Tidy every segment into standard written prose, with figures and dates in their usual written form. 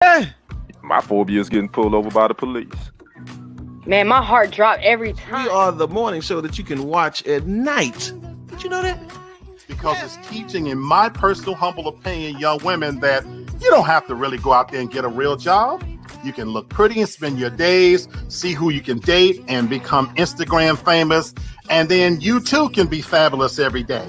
My phobia is getting pulled over by the police. Man, my heart dropped every time. We are the morning show that you can watch at night. Did you know that? Because it's teaching, in my personal humble opinion, young women that you don't have to really go out there and get a real job. You can look pretty and spend your days, see who you can date, and become Instagram famous. And then you too can be fabulous every day.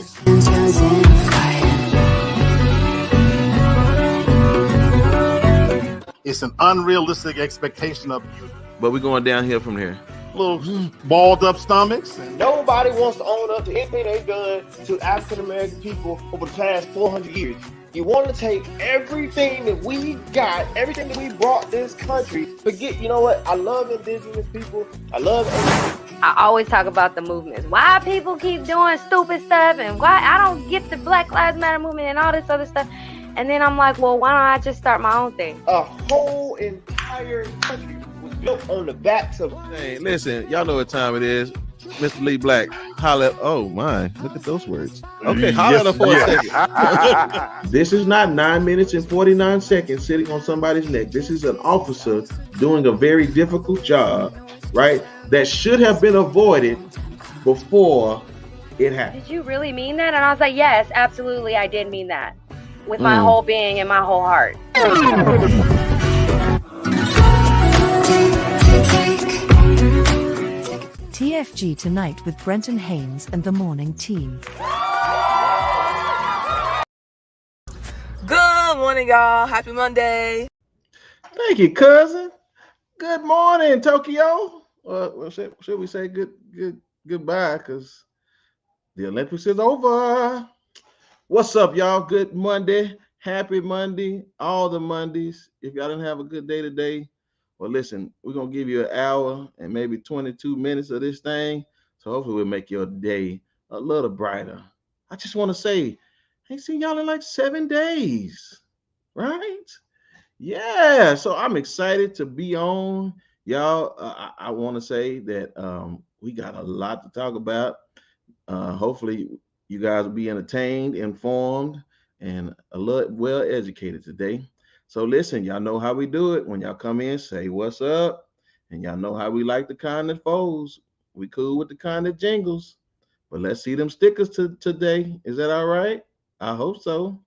It's an unrealistic expectation of you. But we're going downhill from here. Little balled up stomachs. Nobody wants to own up to anything they've done to African American people over the past 400 years. You want to take everything that we got, everything that we brought this country. Forget, you know what? I love indigenous people. I love everything. I always talk about the movements. Why people keep doing stupid stuff and why I don't get the Black Lives Matter movement and all this other stuff. And then I'm like, well, why don't I just start my own thing? A whole entire country was built on the backs of... Hey, listen, y'all know what time it is. Mr. Lee Black, holla. Oh, my. Look at those words. Okay, holla at her for a second. This is not 9 minutes and 49 seconds sitting on somebody's neck. This is an officer doing a very difficult job, right? That should have been avoided before it happened. Did you really mean that? And I was like, yes, absolutely, I did mean that. With my whole being and my whole heart. TFG tonight with Brenton, Haynes and the morning team. Good morning, y'all. Happy Monday. Thank you, cousin. Good morning, Tokyo. Should we say goodbye? Because the Olympics is over. What's up, y'all? Good Monday. Happy Monday. All the Mondays. If y'all didn't have a good day today, well, listen, we're going to give you an hour and maybe 22 minutes of this thing. So hopefully we'll make your day a little brighter. I just want to say, I ain't seen y'all in like 7 days, right? Yeah. So I'm excited to be on. Y'all, I want to say that we got a lot to talk about. Hopefully you guys will be entertained, informed, and a little well educated today. So listen, y'all know how we do it. When y'all come in, say what's up. And y'all know how we like the kind that folds. We cool with the kind that jingles. But let's see them stickers today. Is that all right? I hope so.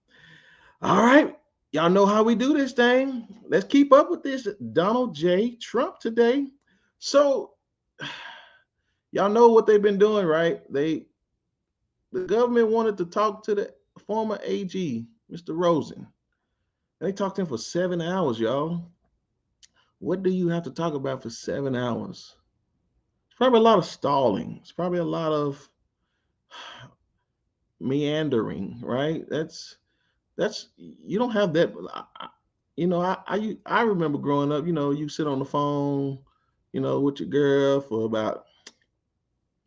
All right. Y'all know how we do this thing. Let's keep up with this Donald J. Trump today. So y'all know what they've been doing, right? The government wanted to talk to the former AG, Mr. Rosen. They talked to him for 7 hours, y'all. What do you have to talk about for 7 hours? It's probably a lot of stalling. It's probably a lot of meandering, right? That's you don't have that. I remember growing up. You sit on the phone, with your girl for about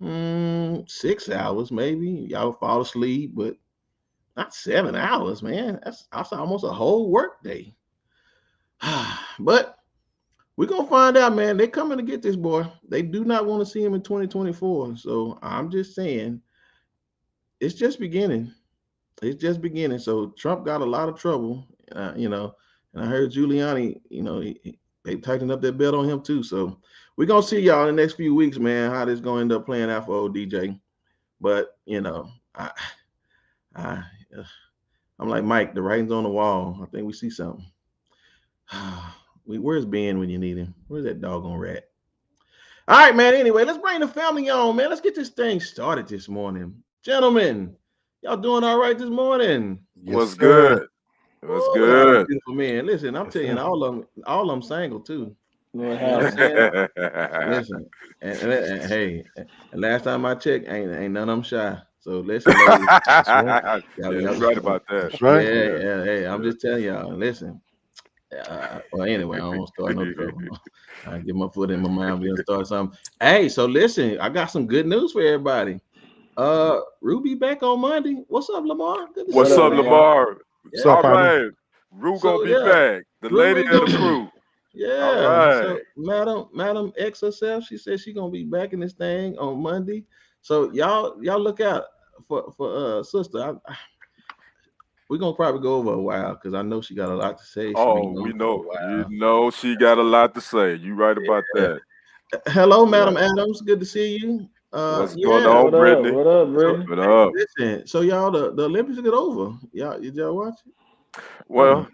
6 hours, maybe. Y'all fall asleep, but not 7 hours, man. That's almost a whole work day. But we're going to find out, man. They're coming to get this boy. They do not want to see him in 2024. So I'm just saying, it's just beginning. It's just beginning. So Trump got a lot of trouble, and I heard Giuliani, they tightened up their belt on him too. So we're going to see y'all in the next few weeks, man, how this going to end up playing out for old DJ. But, I'm like Mike, the writing's on the wall. I think we see something. Where's Ben when you need him? Where's that doggone rat? All right, man. Anyway, let's bring the family on, man. Let's get this thing started this morning. Gentlemen, y'all doing all right this morning? What's good? What's good? Beautiful man. Listen, I'm telling you, all of them single too. Listen, and hey, and last time I checked, ain't none of them shy. So listen, That's right about that. That's right. Yeah. Hey, I'm just telling y'all. Listen. Well, anyway, I don't want to start no trouble. I get my foot in my mouth. We'll start something. Hey, so listen, I got some good news for everybody. Ruby back on Monday. What's up, Lamar? What's up, Lamar? Yeah. All right, Ru gonna be back. The lady of the crew. Yeah. All right. So Madam X herself, she said she's gonna be back in this thing on Monday. So y'all look out for sister. we're gonna probably go over a while because I know she got a lot to say. Oh, we know. You know she got a lot to say. You right about that. Hello, Madam Adams. Good to see you. What's going on, Brittany? What up, Brittany? What up? Listen, so y'all, the Olympics get over. Did y'all watch it? Well,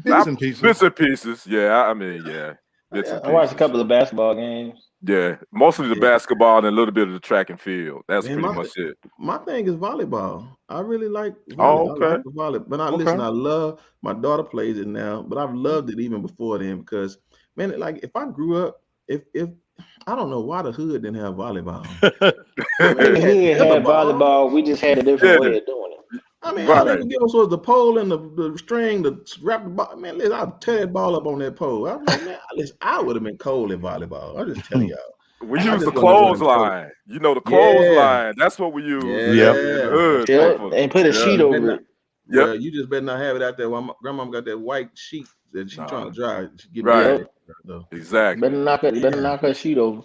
bits and pieces. Bits and pieces. Yeah, I mean, yeah. Bits and I watched a pieces. couple of basketball games. Yeah, mostly the basketball and a little bit of the track and field. That's Man, pretty much it. My thing is volleyball. I really like volleyball. Oh, okay. I like the volleyball. But listen, I love, my daughter plays it now, but I've loved it even before then because, man, like if I grew up, if I don't know why the hood didn't have volleyball. We had volleyball. We just had a different way of doing it. I mean, all they would give us was the pole and the string to wrap the ball. Man, listen, I'll tear that ball up on that pole. I was like, man, listen, I would have been cold in volleyball. I'm just telling y'all. We use the clothesline. You know, the clothesline. That's what we use. And put a sheet over it. Yeah, you just better not have it out there. While grandma got that white sheet that she's trying to dry. Exactly. Better knock her sheet over.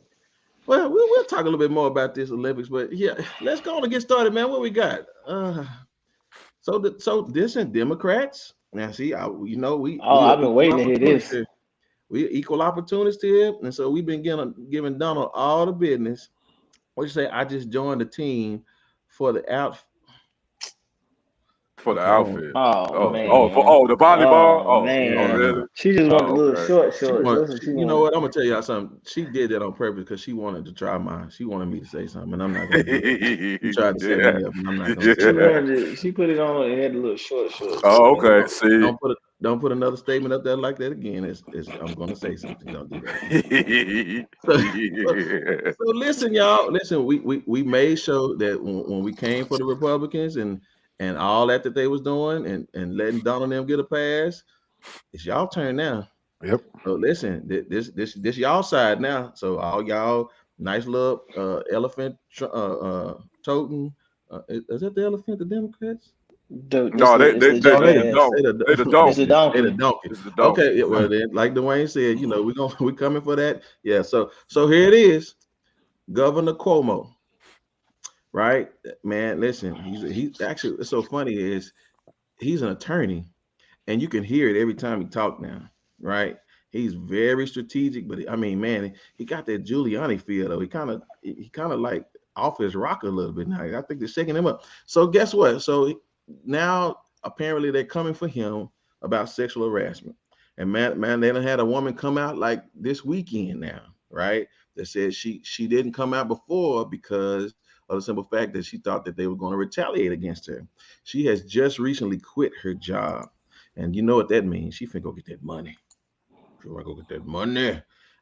Well, we'll talk a little bit more about this Olympics, but yeah, let's go on and get started, man. What we got? So this and Democrats. Now, see, I've been waiting to hear this. We equal opportunists here, and so we've been giving Donald all the business. What you say? I just joined the team for the outfit. For the outfit. Man. The volleyball. Man. Really? She just wanted a little short. You know what? I'm gonna tell y'all something. She did that on purpose because she wanted to try mine. She wanted me to say something, and I'm not gonna do it. She tried to set me up, and I'm not gonna do it. She put it on and had a little short. Oh, okay. See, don't put another statement up there like that again. I'm gonna say something. Don't do that. So listen, y'all. Listen, we made sure that when we came for the Republicans and all that they was doing and letting Donald and them get a pass, it's y'all turn now. Yep. So listen, this y'all side now. So all y'all nice little elephant toting. Is that the elephant, the Democrats? They the donkey. Okay, well then, like Dwayne said, you know, we coming for that. Yeah. So here it is, Governor Cuomo. Right, man. Listen, he's actually, it's so funny is he's an attorney, and you can hear it every time he talks now. Right, he's very strategic, but I mean, man, he got that Giuliani feel though. He kind of like off his rocker a little bit now. I think they're shaking him up. So guess what? So now apparently they're coming for him about sexual harassment, and man, they done had a woman come out like this weekend now, right? That said she didn't come out before because of the simple fact that she thought that they were going to retaliate against her. She has just recently quit her job. And you know what that means. She finna go get that money.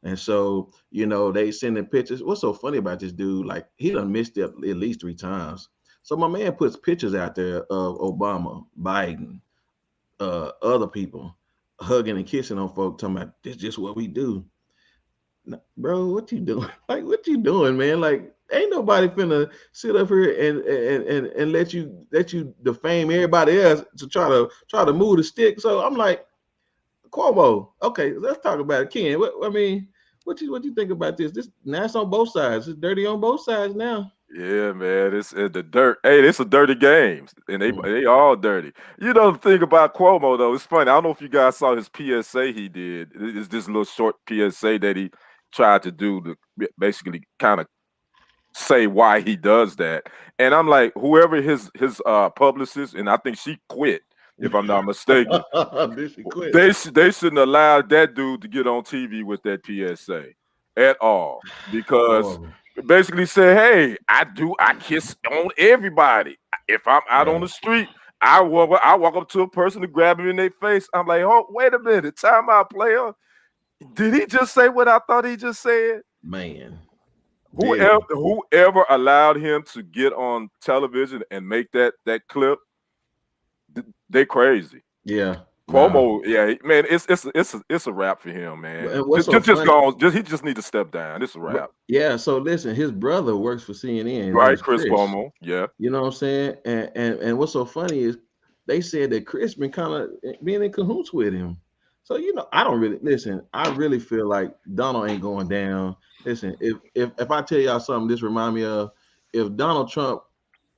And so, you know, they sending pictures. What's so funny about this dude? Like, he done missed it at least 3 times. So my man puts pictures out there of Obama, Biden, other people hugging and kissing on folk, talking about this is just what we do. Bro, what you doing? Like, what you doing, man? Like, ain't nobody finna sit up here and let you defame everybody else to try to move the stick. So I'm like, Cuomo, okay, let's talk about it. Ken, what you think about this? This now it's on both sides. It's dirty on both sides now. Yeah, man, it's the dirt. Hey, it's a dirty game, and they all dirty. You know the thing about Cuomo though, it's funny. I don't know if you guys saw his PSA he did. It's this little short PSA that he tried to do to basically kind of say why he does that. And I'm like, whoever his publicist, and I think she quit, if I'm not mistaken. They shouldn't allow that dude to get on TV with that PSA at all, because basically say, hey, I kiss on everybody. If I'm out on the street, I walk up to a person to grab him in their face. I'm like, oh, wait a minute, time out, player. Did he just say what I thought he just said? Man. Whoever allowed him to get on television and make that clip, they crazy. Yeah. Cuomo, yeah, man, it's a wrap for him, man. He just need to step down. It's a wrap. Yeah. So listen, his brother works for CNN, right? Chris Cuomo. Yeah. You know what I'm saying? And what's so funny is they said that Chris been kind of being in cahoots with him. So you know, I really feel like Donald ain't going down. Listen, if I tell y'all something, this remind me of if Donald Trump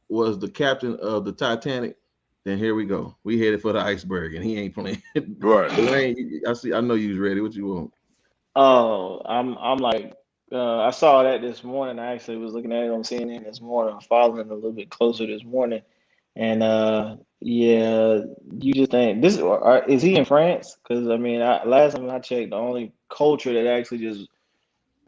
was the captain of the Titanic, then here we go. We headed for the iceberg, and he ain't playing. Right. I know you was ready. What you want? Oh, I'm like, I saw that this morning. I actually was looking at it on CNN this morning. I'm following it a little bit closer this morning, and yeah, you just think this is he in France? Because I mean, last time I checked, the only culture that actually just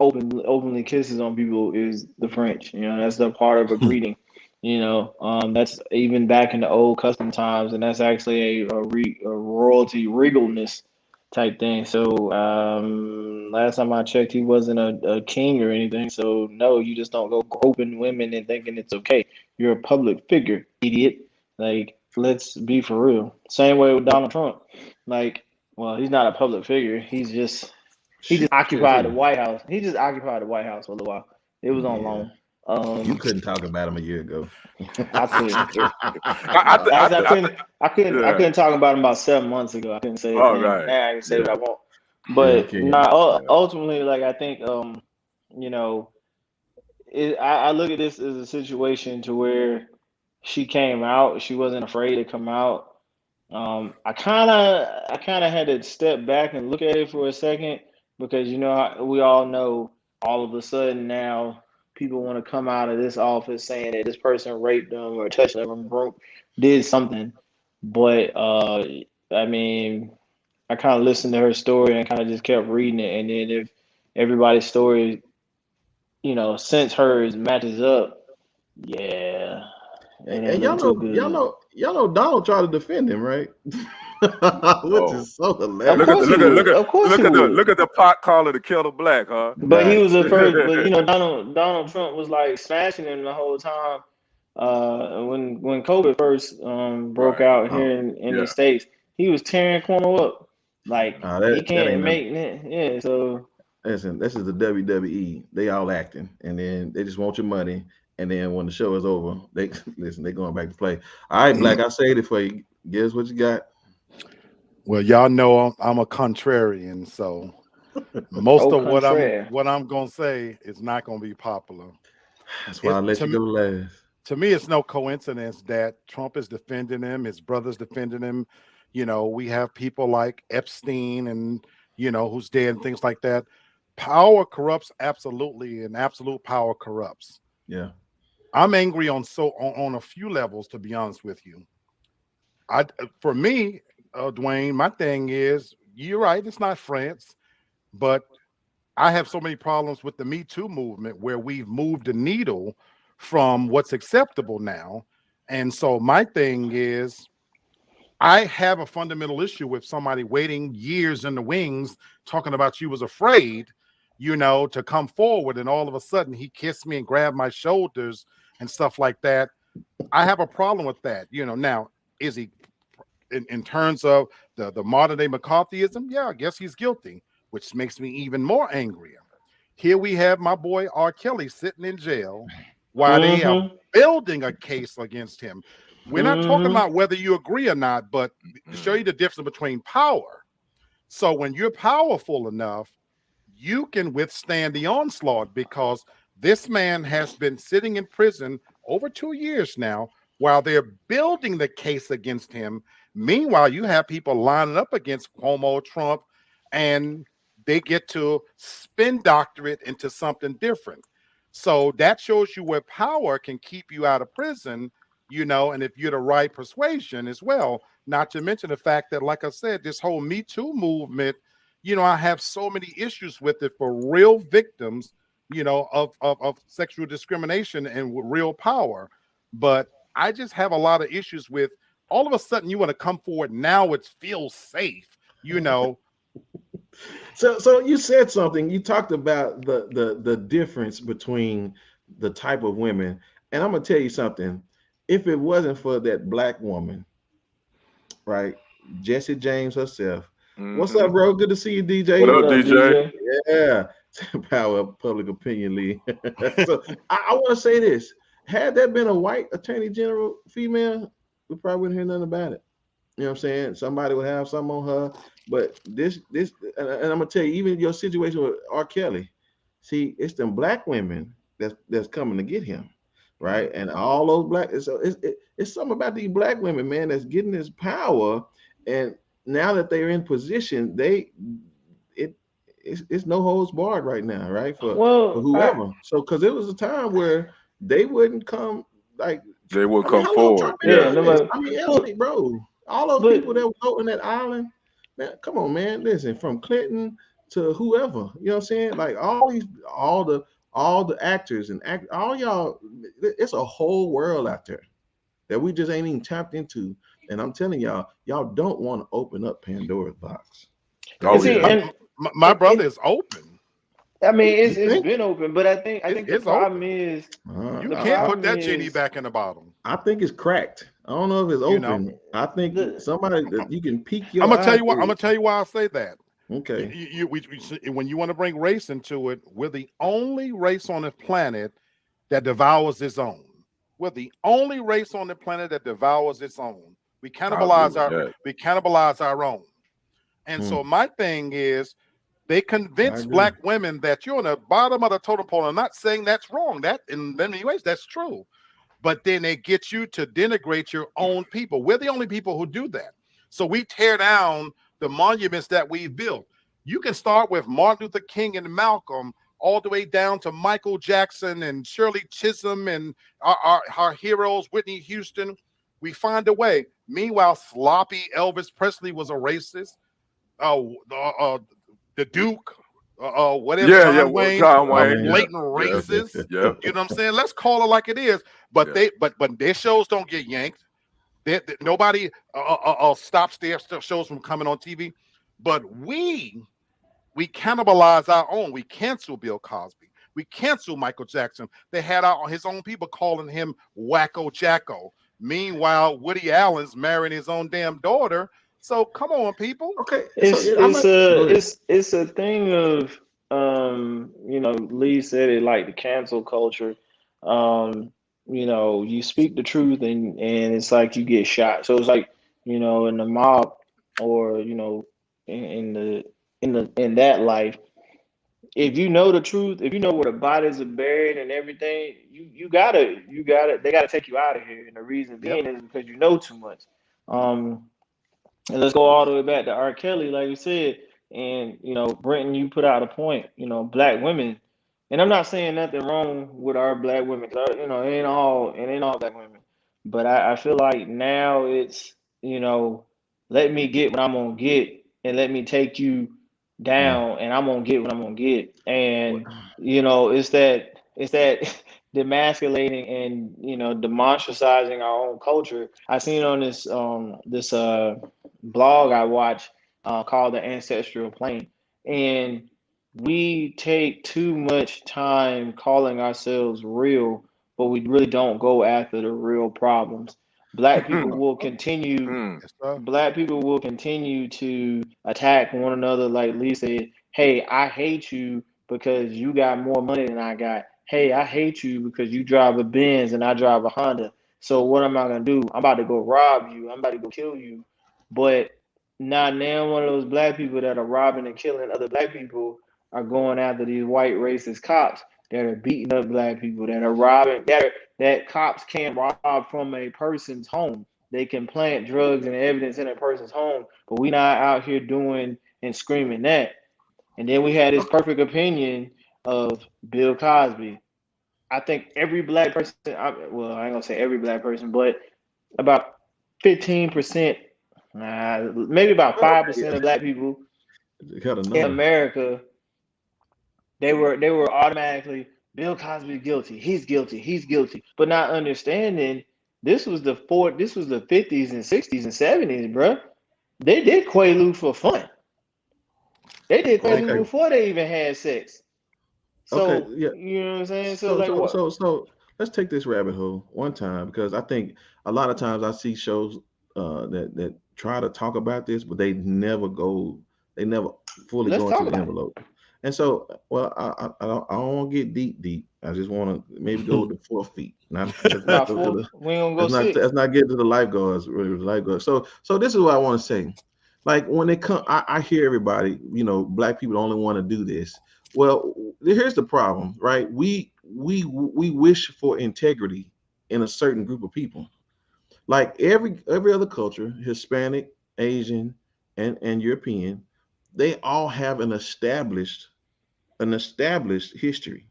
openly kisses on people is the French. You know, that's the part of a greeting. You know, that's even back in the old custom times, and that's actually a royalty regalness type thing. So last time I checked, he wasn't a king or anything. So no, you just don't go groping women and thinking it's okay. You're a public figure, idiot. Like, let's be for real. Same way with Donald Trump. Like, well, he's not a public figure. He just occupied the White House. He just occupied the White House for a little while. It was on loan. You couldn't talk about him a year ago. I couldn't talk about him about 7 months ago. I couldn't say it then. Right. Now I can say what I want. But ultimately, like, I think you know, I look at this as a situation to where she came out. She wasn't afraid to come out. I kind of had to step back and look at it for a second, because you know, we all know all of a sudden now people want to come out of this office saying that this person raped them or touched them or did something. But I mean, I kind of listened to her story and kind of just kept reading it, and then if everybody's story, you know, since hers matches up, yeah. And y'all know Donald tried to defend him, right? Which is so hilarious. Look at the pot calling the kettle black, huh? But he was the first. But you know, Donald Trump was like smashing him the whole time. When COVID first broke out here in the States, he was tearing Cuomo up. Like, he can't make it. Yeah, so listen, this is the WWE. They all acting, and then they just want your money. And then when the show is over, they're going back to play. All right, Black, I saved it for you. Guess what you got? Well, y'all know I'm a contrarian, so most of what I'm gonna say is not gonna be popular. That's why I let you go last. To me, it's no coincidence that Trump is defending him, his brother's defending him. You know, we have people like Epstein and, you know, who's dead and things like that. Power corrupts, absolutely, and absolute power corrupts. Yeah. I'm angry on a few levels, to be honest with you. For me, Dwayne, my thing is, you're right, it's not France, but I have so many problems with the Me Too movement where we've moved the needle from what's acceptable now. And so my thing is, I have a fundamental issue with somebody waiting years in the wings talking about she was afraid, you know, to come forward, and all of a sudden he kissed me and grabbed my shoulders and stuff like that. I have a problem with that. You know, now, is he in terms of the modern day McCarthyism? Yeah, I guess he's guilty, which makes me even more angrier. Here we have my boy R. Kelly sitting in jail while they are building a case against him. We're not talking about whether you agree or not, but to show you the difference between power. So when you're powerful enough, you can withstand the onslaught, because this man has been sitting in prison over 2 years now while they're building the case against him. Meanwhile, you have people lining up against Cuomo, Trump, and they get to spin doctor it into something different. So that shows you where power can keep you out of prison, you know, and if you're the right persuasion as well. Not to mention the fact that, like I said, this whole Me Too movement, you know, I have so many issues with it for real victims, you know, of sexual discrimination and with real power. But I just have a lot of issues with all of a sudden you want to come forward now, it feels safe, you know. So you said something. You talked about the difference between the type of women, and I'm gonna tell you something. If it wasn't for that black woman, right, Jesse James herself. What's up, bro? Good to see you, DJ. What up, DJ? Yeah, Power of Public Opinion League. So I want to say this: had that been a white attorney general female, we probably wouldn't hear nothing about it. You know what I'm saying? Somebody would have something on her. But this, and I'm gonna tell you, even your situation with R. Kelly, see, it's them black women that's coming to get him. right? And all those black, it's something about these black women, man, that's getting this power, and now that they're in position, it's no holds barred right now, right? For Well, whoever. So because it was a time where they wouldn't come like. They will I mean, come how long forward. Trump been yeah, doing this? nobody. I mean, Well, honestly, bro, all those but people that were voting that island, man, come on, man. Listen, from Clinton to whoever, you know what I'm saying? Like all the actors and all y'all, it's a whole world out there that we just ain't even tapped into. And I'm telling y'all don't want to open up Pandora's box. and Oh see, yeah. and My it, brother it, is open. I mean, You it's think? been open, but I think the It's problem open. is You the can't put problem that genie is back in the bottle. I think it's cracked. I don't know if it's You know, open. I think the somebody that you can peek I'm your gonna tell eye you what. I'm through gonna it. tell you why I say that. Okay. When you want to bring race into it, we're the only race on the planet that devours its own. We're the only race on the planet that devours its own. We I agree cannibalize with that. our own. And Hmm. so my thing is, they I convince agree. black women that you're on the bottom of the totem pole. I'm not saying that's wrong. That in many ways that's true. But then they get you to denigrate your own people. We're the only people who do that. So we tear down the monuments that we've built. You can start with Martin Luther King and Malcolm, all the way down to Michael Jackson and Shirley Chisholm and our heroes, Whitney Houston. We find a way. Meanwhile, sloppy Elvis Presley was a racist. The Duke, whatever, Yeah, yeah. John Well, Wayne, John a Wayne. Yeah, blatant yeah, racist. yeah, You know what I'm saying? Let's call it like it is. But yeah. but their shows don't get yanked. Nobody stops their shows from coming on TV. But we cannibalize our own. We cancel Bill Cosby. We cancel Michael Jackson. They had his own people calling him Wacko Jacko. Meanwhile, Woody Allen's marrying his own damn daughter. So come on, people. Okay. So it's yeah, it's go a ahead. it's a thing of Lee said it, like the cancel culture. You speak the truth and it's like you get shot. So it's like, in the mob, or in that life, if you know the truth, if you know where the bodies are buried and everything, they gotta take you out of here. And the reason Yep. being is because you know too much. Um, and let's go all the way back to R. Kelly, like you said. And, Brenton, you put out a point, black women. And I'm not saying nothing wrong with our black women, 'cause, it ain't all black women. But I feel like now it's, let me get what I'm gonna get, and let me take you down, and I'm gonna get what I'm gonna get. And, it's that demasculating and, demonstralizing our own culture. I seen on this blog I watch, called The Ancestral Plane. And we take too much time calling ourselves real, but we really don't go after the real problems. Black people will continue Mm. Yes, sir. Black people will continue to attack one another, like Lee said. Hey, I hate you because you got more money than I got. Hey, I hate you because you drive a Benz and I drive a Honda. So what am I gonna do? I'm about to go rob you. I'm about to go kill you. But not now one of those black people that are robbing and killing other black people are going after these white racist cops that are beating up black people, that are robbing, that cops can't rob from a person's home. They can plant drugs and evidence in a person's home, but we not out here doing and screaming that. And then we had this perfect opinion of Bill Cosby. I think every black person, I ain't gonna say every black person, but about 15%, maybe about Okay. 5% of black people Got a in number. America, they were automatically, Bill Cosby guilty. He's guilty. He's guilty. But not understanding this was the 50s and 60s and 70s, bro. They did Quaalude for fun. They did Quaalude Okay. before they even had sex. Okay. So Yeah. you know what I'm saying? So So like so what? so so let's take this rabbit hole one time, because I think a lot of times I see shows that try to talk about this, but they never fully Let's go into talk the about envelope. And so, well, I don't want to get deep. I just want to maybe go it. with the 4 feet. Not let's not About go to four, the we ain't gonna go let's not six. let's not get to the lifeguards. Really, the lifeguards. So this is what I want to say. Like when they come, I hear everybody, black people only want to do this. Well, here's the problem, right? we wish for integrity in a certain group of people. Like every other culture, Hispanic, Asian, and European, they all have an established history,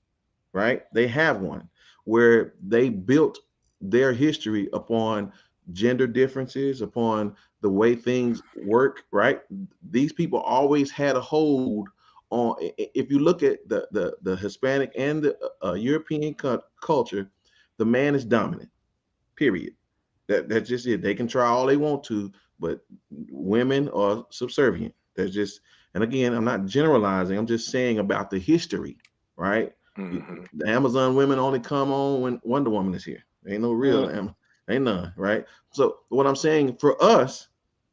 right? They have one where they built their history upon gender differences, upon the way things work, right? These people always had a hold on. If you look at the Hispanic and the European culture, the man is dominant. Period. That's just it. They can try all they want to, but women are subservient. That's just, and again, I'm not generalizing. I'm just saying about the history, right? Mm-hmm. The Amazon women only come on when Wonder Woman is here. Ain't no real ain't none, right? So what I'm saying, for us,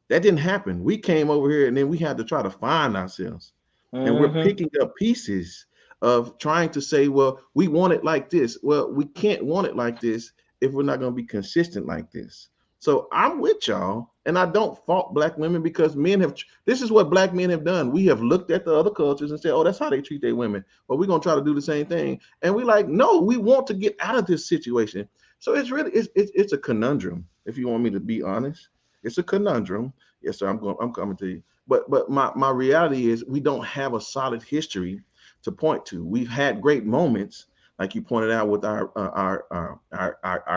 that didn't happen. We came over here and then we had to try to find ourselves. And we're picking up pieces of trying to say, well, we want it like this. Well, we can't want it like this if we're not going to be consistent like this. So I'm with y'all, and I don't fault black women, because men have, this is what black men have done. We have looked at the other cultures and said, oh, that's how they treat their women. But we're going to try to do the same thing. And we like, no, we want to get out of this situation. So it's really, it's a conundrum. If you want me to be honest, it's a conundrum. Yes, sir. I'm coming to you. But my reality is we don't have a solid history to point to. We've had great moments, like you pointed out, with our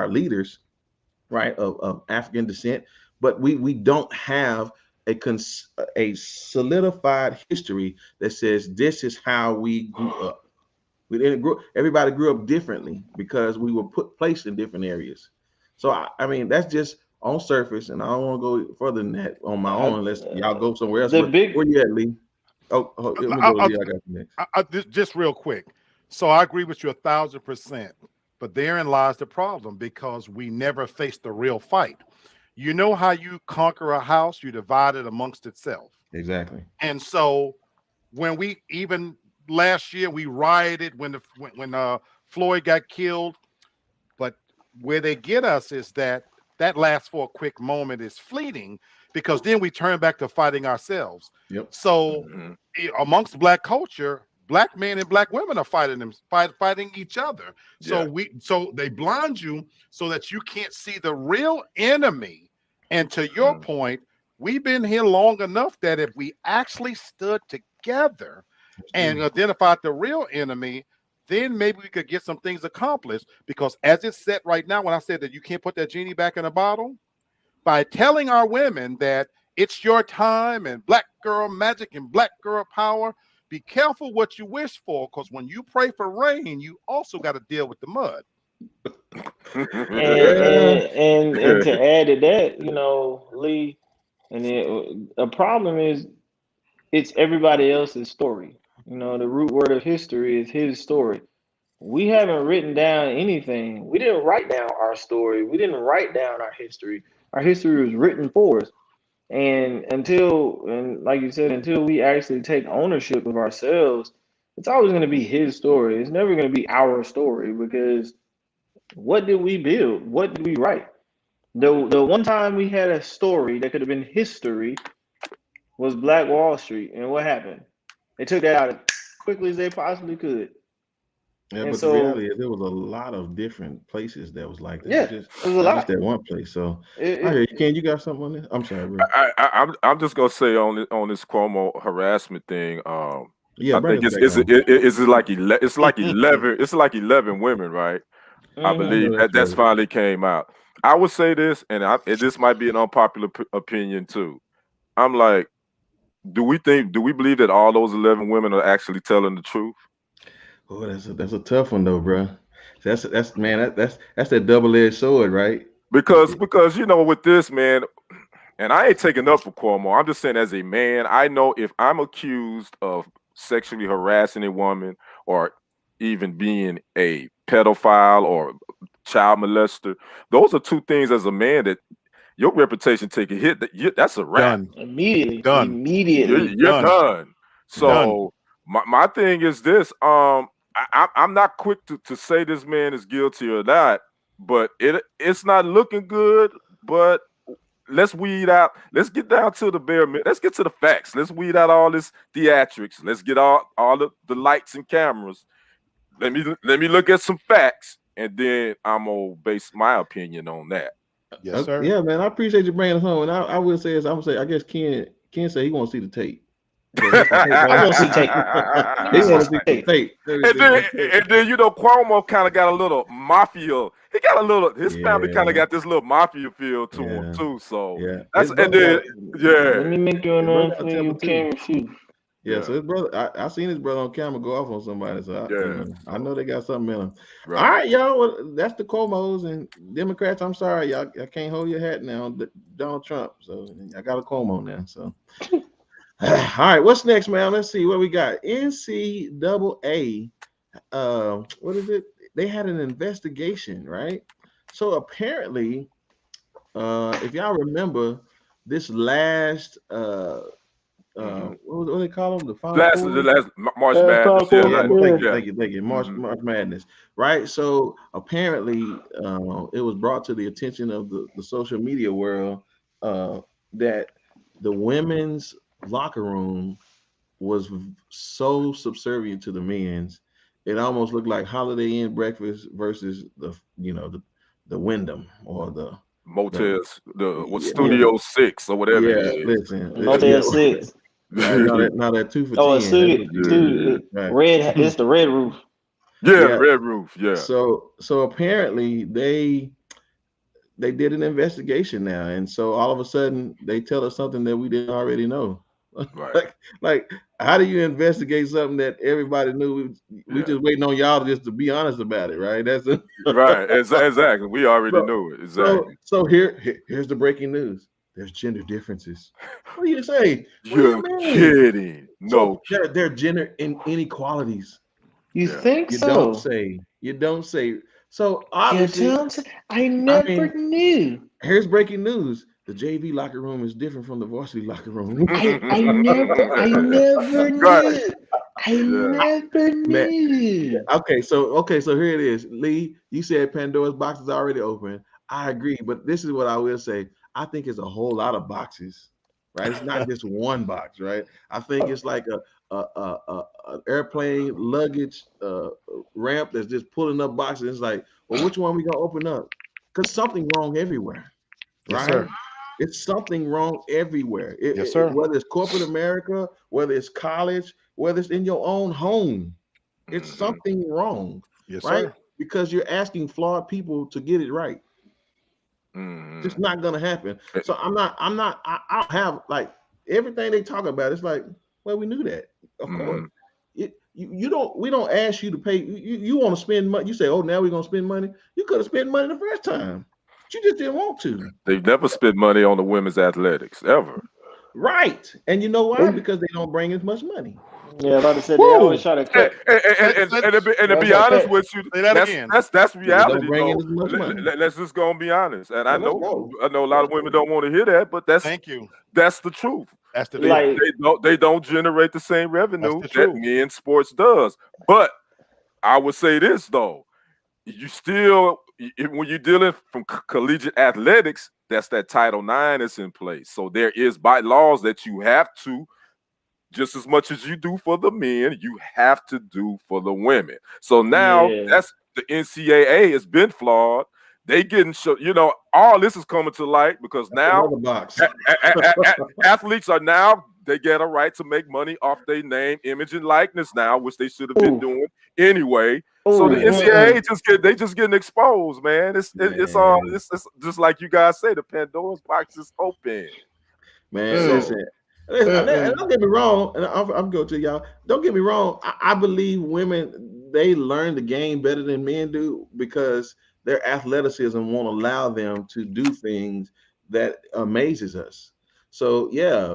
leaders, right, of African descent, but we don't have a solidified history that says this is how we grew up. We didn't grow. Everybody grew up differently because we were placed in different areas. So I mean, that's just on surface, and I don't want to go further than that on my own unless y'all go somewhere else. Where you at, Lee? Oh, let me go to Lee. I got you next. Just real quick. So I agree with you 1,000%, but therein lies the problem, because we never faced the real fight. You know how you conquer a house? You divide it amongst itself. Exactly. And so when we, even last year, we rioted when Floyd got killed, but where they get us is that lasts for a quick moment, is fleeting, because then we turn back to fighting ourselves. Yep. So amongst black culture, black men and black women are fighting each other. So so they blind you so that you can't see the real enemy. And to your point, we've been here long enough that if we actually stood together and identified the real enemy, then maybe we could get some things accomplished. Because as it's set right now, when I said that you can't put that genie back in the bottle, by telling our women that it's your time and black girl magic and black girl power, be careful what you wish for, because when you pray for rain, you also got to deal with the mud. and to add to that, you know, Lee, and the problem is it's everybody else's story. You know, the root word of history is his story. We haven't written down anything. We didn't write down our story. We didn't write down our history. Our history was written for us. And like you said, until we actually take ownership of ourselves, it's always going to be his story. It's never going to be our story, because what did we build? What did we write? The one time we had a story that could have been history was Black Wall Street. And what happened? They took that out as quickly as they possibly could. Yeah, and but so, the reality is there was a lot of different places that was like that. Yeah, it was a lot. Just that one place. So I hear you. Ken, you got something on this? I'm sorry, bro. I'm just gonna say on this Cuomo harassment thing. Yeah, I think it's like 11 women, right? I believe that's finally came out. I would say this, and this might be an unpopular opinion too. I'm like, do we believe that all those 11 women are actually telling the truth? Oh, that's a tough one though, bro. That's that double-edged sword, right? Because you know, with this, man, and I ain't taking up for Cuomo. I'm just saying, as a man, I know if I'm accused of sexually harassing a woman, or even being a pedophile or child molester, those are two things as a man that your reputation take a hit. That's a wrap. Immediately. You're done. So my thing is this: I'm not quick to say this man is guilty or not, but it's not looking good. But let's weed out. Let's get down to the bare minimum. Let's get to the facts. Let's weed out all this theatrics. Let's get all the lights and cameras. let me look at some facts, and then I'm gonna base my opinion on that. Yes, sir. Yeah, man, I appreciate you bringing us home. And I will say this, I'm gonna say, I guess Ken said he wants to see the tape. I want to see tape. He want to see the tape. And then you know, Cuomo kind of got a little mafia. He got a little. His family kind of got this little mafia feel to him too. So that's Let me make you an offer you can't refuse. Yeah, so his brother, I seen his brother on camera go off on somebody, so I know they got something in them. Right. All right, y'all. Well, that's the Cuomo's and Democrats. I'm sorry, y'all. I can't hold your hat now, Donald Trump. So I got a Cuomo now. So, all right, what's next, man? Let's see what we got. NCAA. What is it? They had an investigation, right? So apparently, if y'all remember, this last what do they call them? The last March Madness. Thank you. March Madness, right? So apparently, it was brought to the attention of the social media world that the women's locker room was so subservient to the men's. It almost looked like Holiday Inn breakfast versus the Wyndham or the Motels, Studio 6 or whatever. Yeah, listen, Motel 6. Now that 2 for 10. Oh, studio, right. Red. It's the red roof. Yeah, red roof. Yeah. So apparently they did an investigation now, and so all of a sudden they tell us something that we didn't already know. Right. like how do you investigate something that everybody knew? We just waiting on y'all just to be honest about it, right? That's right. Exactly. We already knew it. Exactly. So here's the breaking news. There's gender differences. What do you say? You're kidding. No. So they're gender inequalities. You think you so? You don't say. So obviously, I never knew. Here's breaking news. The JV locker room is different from the varsity locker room. I never knew. I never knew. Okay, so here it is. Lee, you said Pandora's box is already open. I agree, but this is what I will say. I think it's a whole lot of boxes, right? It's not just one box, right? I think it's like a airplane luggage ramp that's just pulling up boxes. It's like, well, which one we gonna open up? Because something wrong everywhere, right? Yes, sir. It's something wrong everywhere. Yes, sir. Whether it's corporate America, whether it's college, whether it's in your own home, it's something wrong. Yes, right? Sir. Because you're asking flawed people to get it right. It's just not gonna happen. So I don't have like everything they talk about. It's like, well, we knew that. Of course. We don't ask you to pay. You want to spend money. You say, oh, now we're gonna spend money. You could have spent money the first time. You just didn't want to. They've never spent money on the women's athletics ever. Right. And you know why? Because they don't bring as much money. Yeah, like I said, they always try to cut. And to be honest with you, that's reality. Let's just go and be honest. And I know a lot of women don't want to hear that, but that's the truth. That's the they don't generate the same revenue that men's sports does. But I would say this though, you still, when you're dealing from collegiate athletics, that's that Title IX is in place. So there is by laws that you have to, just as much as you do for the men, you have to do for the women. So now that's the NCAA has been flawed. They getting all this is coming to light because now athletes are now, they get a right to make money off their name, image, and likeness now, which they should have been doing anyway. So the NCAA just getting exposed, man. It's just like you guys say, the Pandora's box is open. Man, listen, and don't get me wrong, and I'm going to y'all. Don't get me wrong. I believe women, they learn the game better than men do because their athleticism won't allow them to do things that amazes us. So yeah,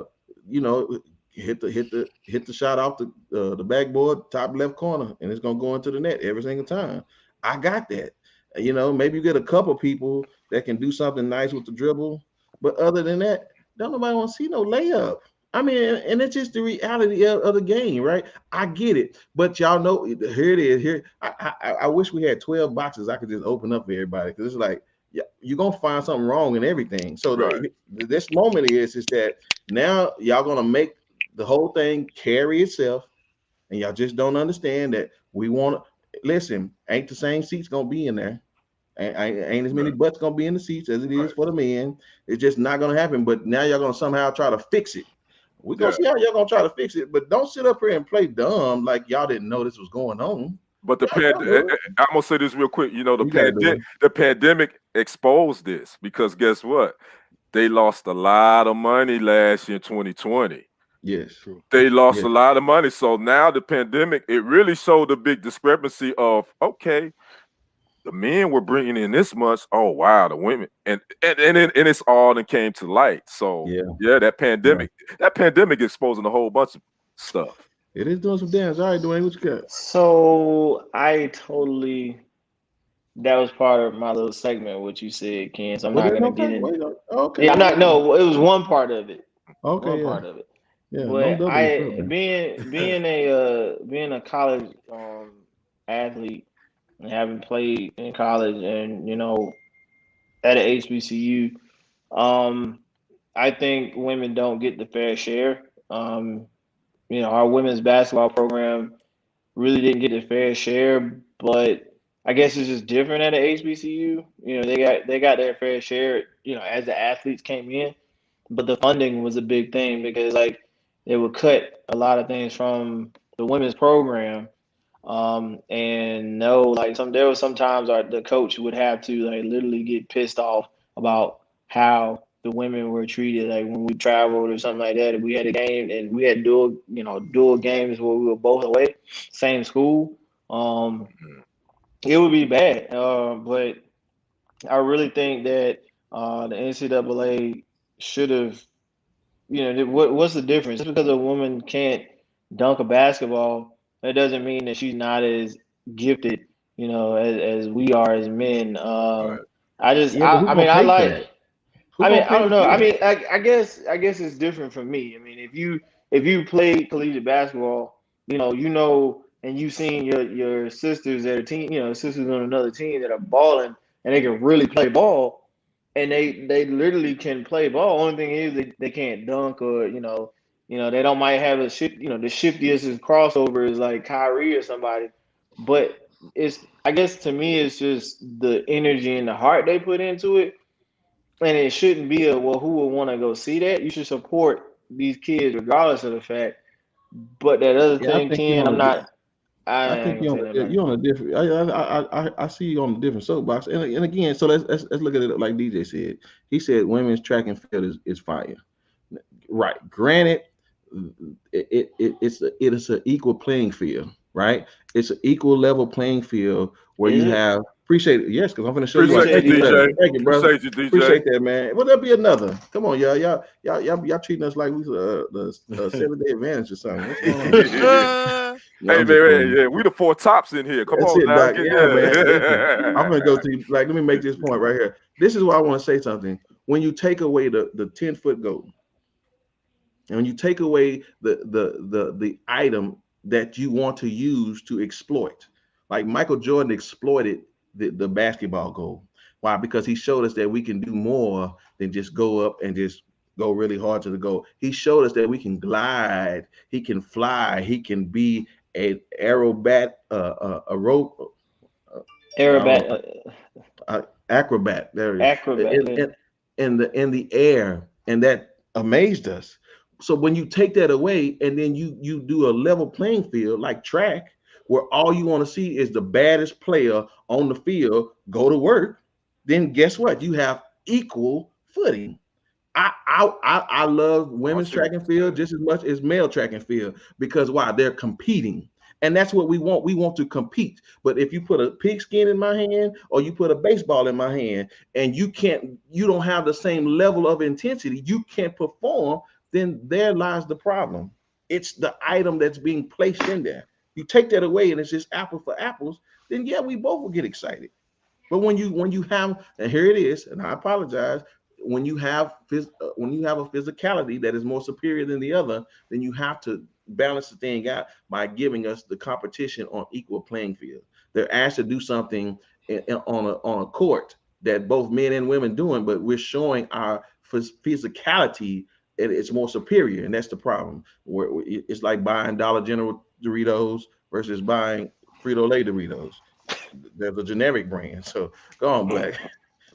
hit the shot off the backboard, top left corner, and it's gonna go into the net every single time. I got that. Maybe you get a couple people that can do something nice with the dribble, but other than that, don't nobody want to see no layup. I mean, and it's just the reality of the game, right? I get it, but y'all know, here it is. Here, I wish we had 12 boxes I could just open up for everybody, because it's like, you're gonna find something wrong in everything. So this moment is that now y'all gonna make the whole thing carry itself, and y'all just don't understand that we want to. listen, ain't the same seats gonna be in there. Ain't as many butts gonna be in the seats as it is for the men. It's just not gonna happen. But now y'all gonna somehow try to fix it. We're gonna see how y'all gonna try to fix it, but don't sit up here and play dumb like y'all didn't know this was going on. But the I'm gonna say this real quick. You know, the pandemic exposed this because guess what? They lost a lot of money last year in 2020. Yes, true. They lost a lot of money. So now the pandemic, it really showed a big discrepancy of, okay, the men were bringing in this much. Oh, wow, the women. And it's all that came to light. So, yeah, that pandemic exposing a whole bunch of stuff. It is doing some damage. All right, Dwayne, what you got? So that was part of my little segment, what you said, Ken. So I'm not going to get into it. Yeah, no, it was one part of it. Okay. One part of it. Yeah, but being a college athlete and having played in college and, you know, at an HBCU, I think women don't get the fair share. You know, our women's basketball program really didn't get the fair share, but I guess it's just different at an HBCU. You know, they got their fair share, you know, as the athletes came in, but the funding was a big thing because like they would cut a lot of things from the women's program. And no, like there was sometimes the coach would have to like literally get pissed off about how the women were treated. Like when we traveled or something like that, we had a game and we had dual games where we were both away, same school. It would be bad. But I really think that the NCAA should have, you know, what's the difference? Just because a woman can't dunk a basketball, that doesn't mean that she's not as gifted, you know, as we are as men. I don't know. I mean, I guess it's different for me. I mean, if you play collegiate basketball, you know, and you've seen your sisters that are sisters on another team that are balling and they can really play ball. And they literally can play ball. Only thing is they can't dunk or you know they don't might have the shiftiest crossover is like Kyrie or somebody, but I guess to me it's just the energy and the heart they put into it, and it shouldn't be who would want to go see that. You should support these kids regardless of the fact. But that other thing, Ken, I think you're on a different. I see you on a different soapbox. And again, so let's look at it like DJ said. He said women's track and field is fire. Right. Granted, it's an equal playing field. Right. It's an equal level playing field where you have. Appreciate it. Yes, because I'm going to show you. Thank you, DJ. Thank you, brother. Appreciate you, DJ. Appreciate that, man. Well, there'll be another. Come on, y'all treating us like we the 7-day advantage or something. What's going on? Hey, man, we the four tops in here. Come on, now. Man. I'm going to go to you. Like, let me make this point right here. This is why I want to say something. When you take away the 10-foot goal, and when you take away the item that you want to use to exploit, like Michael Jordan exploited the basketball goal. Why? Because he showed us that we can do more than just go up and just go really hard to the goal. He showed us that we can glide, he can fly, he can be an acrobat. There it is. In the air, and that amazed us. So when you take that away and then you do a level playing field like track, where all you want to see is the baddest player on the field go to work, then guess what? You have equal footing. I love women's track and field just as much as male track and field because why? They're competing. And that's what we want. We want to compete. But if you put a pigskin in my hand or you put a baseball in my hand and you don't have the same level of intensity, you can't perform, then there lies the problem. It's the item that's being placed in there. You take that away and it's just apple for apples, then yeah, we both will get excited. But when you have, and here it is, and I apologize, when you have a physicality that is more superior than the other, then you have to balance the thing out by giving us the competition on equal playing field. They're asked to do something on a court that both men and women doing, but we're showing our physicality and it's more superior, and that's the problem. Where it's like buying Dollar General Doritos versus buying Frito-Lay Doritos. There's a generic brand. So go on, Black,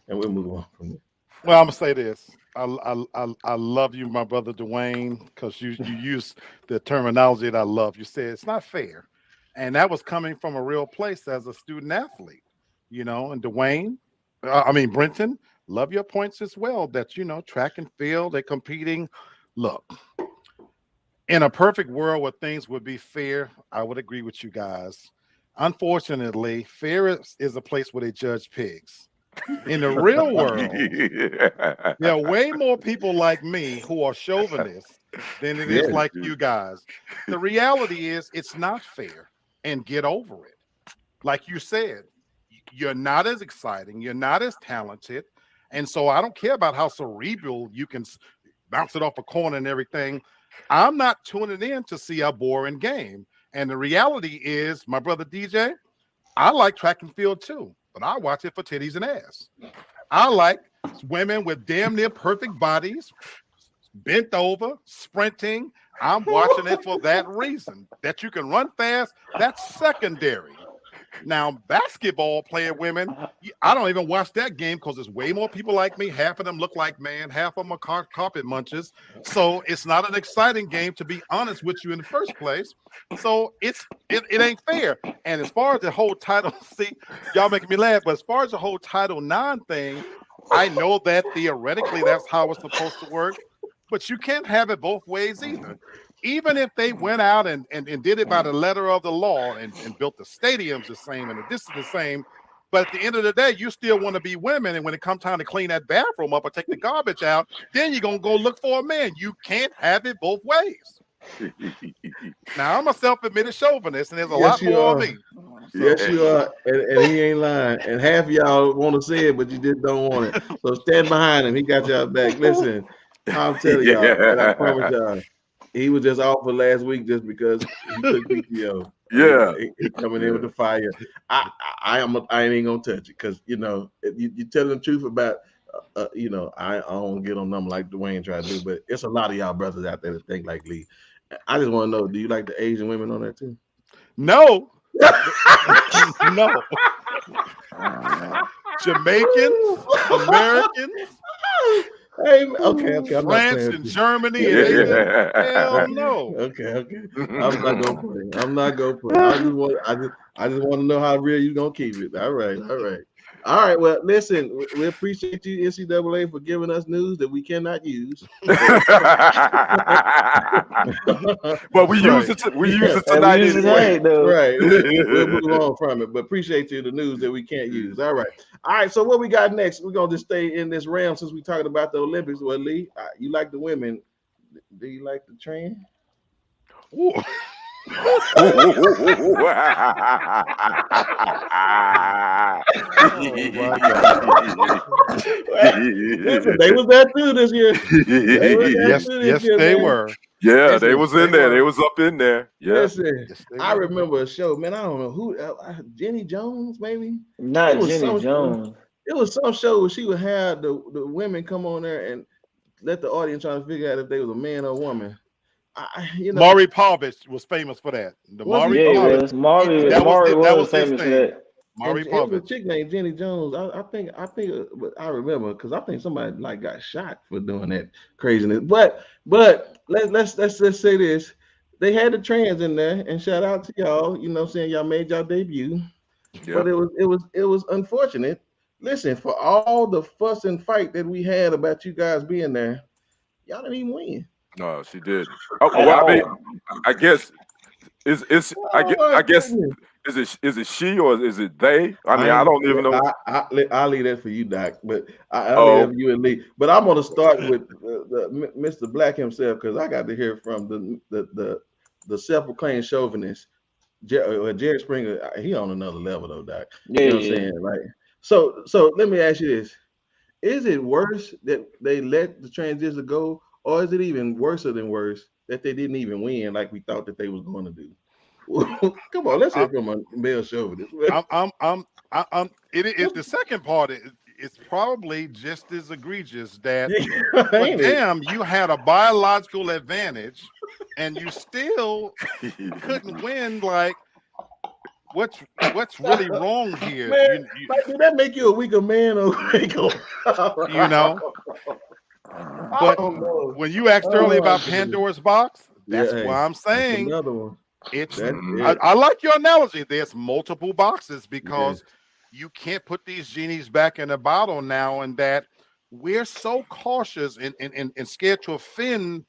and we'll move on from there. Well, I'm gonna say this. I love you, my brother Dwayne, because you use the terminology that I love. You said it's not fair, and that was coming from a real place as a student athlete, you know. And Dwayne, Brenton, love your points as well. That track and field, they're competing. Look, in a perfect world where things would be fair, I would agree with you guys. Unfortunately, fair is a place where they judge pigs. In the real world, there are way more people like me who are chauvinists than it is like you guys. The reality is it's not fair, and get over it. Like you said, you're not as exciting, you're not as talented, and so I don't care about how cerebral you can bounce it off a corner and everything. I'm not tuning in to see a boring game. And the reality is, my brother DJ, I like track and field too, but I watch it for titties and ass. I like women with damn near perfect bodies, bent over, sprinting. I'm watching it for that reason. That you can run fast, that's secondary. Now, basketball playing women, I don't even watch that game because there's way more people like me. Half of them look like man, half of them are carpet munchers. So it's not an exciting game, to be honest with you, in the first place. So it ain't fair. And as far as the whole Title, see, y'all making me laugh, but as far as the whole Title IX thing, I know that theoretically that's how it's supposed to work, but you can't have it both ways either. Even if they went out and did it by the letter of the law and built the stadiums the same and this is the same, but at the end of the day, you still want to be women. And when it comes time to clean that bathroom up or take the garbage out, then you're going to go look for a man. You can't have it both ways. Now, I'm a self-admitted chauvinist, and there's a lot more of me. So, yes, you are, and he ain't lying. And half of y'all want to say it, but you just don't want it. So stand behind him. He got y'all back. Listen, I'm telling y'all, and I promise y'all, he was just off for last week just because he took PTO. Yeah, he coming in with the fire. I ain't gonna touch it because you telling the truth about I don't get on them like Dwayne tried to do, but it's a lot of y'all brothers out there that think like Lee. I just want to know, do you like the Asian women on that too? No. No. Jamaicans, Americans. Hey, okay. France and Germany and England. Hell no. Okay. I'm not gonna play. I just want to know how real you gonna keep it. All right. Well, listen, we appreciate you, NCAA, for giving us news that we cannot use. But we use it. We use it tonight anyway. Right. We'll move on from it. But appreciate you the news that we can't use. All right. So what we got next? We're gonna just stay in this realm since we talking about the Olympics. Well, Lee, you like the women? Do you like the trans? Ooh. Listen, they was there too this year. They were. Yeah, they was in there. They was up in there. Yeah. Listen, I remember a show, man. I don't know who, Jenny Jones, maybe. Not Jenny Jones. It was some show where she would have the women come on there and let the audience try to figure out if they was a man or a woman. Maury Povich was famous for that. Maury was famous for that. Maury Povich. A chick named Jenny Jones. I think, but I remember because I think somebody like got shot for doing that craziness. But let's say this: they had the trans in there, and shout out to y'all. You know, saying y'all made y'all debut. Yeah. But it was unfortunate. Listen, for all the fuss and fight that we had about you guys being there, y'all didn't even win. No, she did. I guess is it she or is it they? I don't even know. I'll leave that for you, Doc. But I'll leave that for you and Lee. But I'm gonna start with Mr. Black himself because I got to hear from the self-proclaimed chauvinist, Jerry Springer. He on another level though, Doc. You know what I'm saying? Like, so let me ask you this: is it worse that they let the transgender go? Or is it even worse than worse that they didn't even win like we thought that they was going to do? Come on, let's hear from a male chauvinist. It's the second part. It's probably just as egregious that damn, you had a biological advantage and you still couldn't win. Like, what's really wrong here? Man, like, did that make you a weaker man or weaker? You know. I But don't know. when you asked earlier about Pandora's box, that's Yeah, why I'm that's saying another one. it's. That's Mhm. it. I like your analogy. There's multiple boxes Yeah. because you can't put these genies back in the bottle now, and that we're so cautious and scared to offend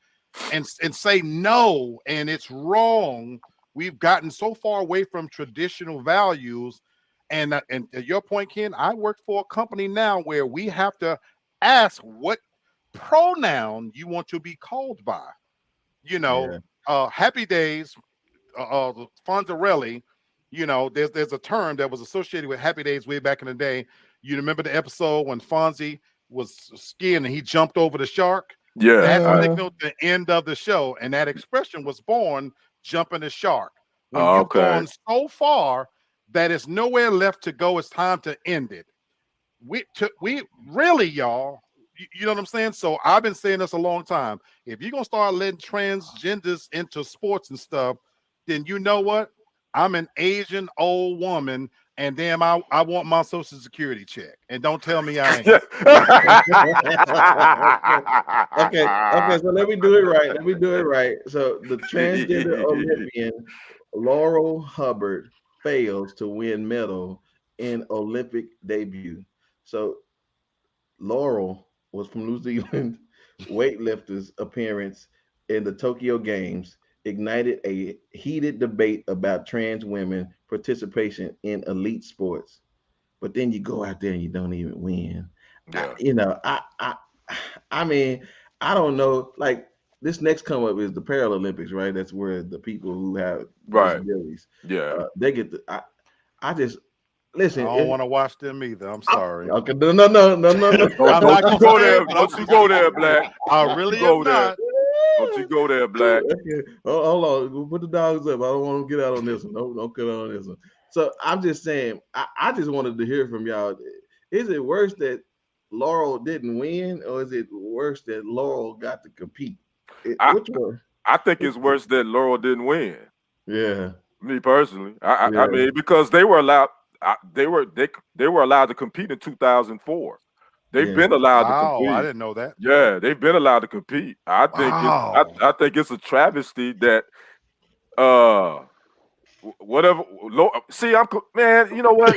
and say no, and it's wrong. We've gotten so far away from traditional values, and to your point, Ken, I work for a company now where we have to ask what pronoun you want to be called by. You know, Happy Days, Fonzarelli. You know, there's a term that was associated with Happy Days way back in the day. You remember the episode when Fonzie was skiing and he jumped over the shark? Yeah. That signaled the end of the show, and that expression was born jumping the shark. When you've Okay. gone so far that it's nowhere left to go, it's time to end it. We really, y'all, you know what I'm saying? So I've been saying this a long time. If you're gonna start letting transgenders into sports and stuff, then you know what? I'm an Asian old woman, and damn, I want my Social Security check. And don't tell me I ain't. Okay, so let me do it right. So the transgender Olympian Laurel Hubbard fails to win medal in Olympic debut. So Laurel was from New Zealand. Weightlifters appearance in the Tokyo Games ignited a heated debate about trans women participation in elite sports. But then you go out there and you don't even win. Yeah. I mean, I don't know. Like, this next come up is the Paralympics, right? That's where the people who have Right. disabilities, Yeah. they get the. I just I listen. don't want to watch them either. I'm sorry. Okay, no. I'm not Don't gonna you go say there. it, but Don't you go there, Black. I Don't really you go am there. not. Don't you go there, Black. Okay, hold on. Put the dogs up. I don't want to get out on this one. Don't cut out on this one. So I'm just saying. I just wanted to hear from y'all. Is it worse that Laurel didn't win, or is it worse that Laurel got to compete? I, Which one? I think it's worse that Laurel didn't win. Yeah. Me personally, I Yeah. mean, because they were allowed, they were allowed to compete in 2004. They've Yeah. been allowed to Wow, I compete. didn't know that. Yeah, they've been allowed to compete. I think Wow. I think it's a travesty that whatever. See, man. You know what?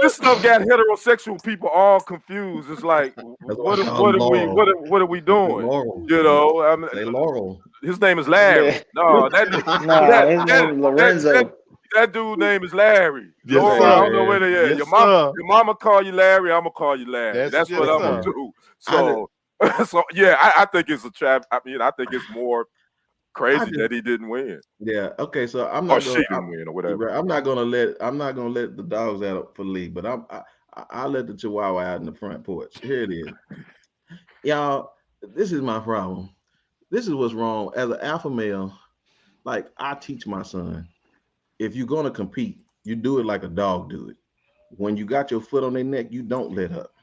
This stuff got heterosexual people all confused. It's like, That's why I call him Laurel. what are we doing? Laurel. You know, I mean, Say Laurel. his name is Larry. Yeah. No, Nah, his name is Lorenzo. that dude's name is Larry. Yes, Laurel, sir. I don't know where they at. Yes, Your mama call you Larry. I'm gonna call you Larry. That's Yes, what I'm sir. gonna do. So, so yeah, I think it's a trap. I mean, I think it's more crazy that he didn't win, Yeah. Okay. So I'm or not she gonna. didn't win, or whatever. I'm not gonna let the dogs out for the league, but I'll let the Chihuahua out in the front porch. Here it is, y'all. This is my problem. This is what's wrong as an alpha male. Like, I teach my son, if you're gonna compete, you do it like a dog do it. When you got your foot on their neck, you don't let up.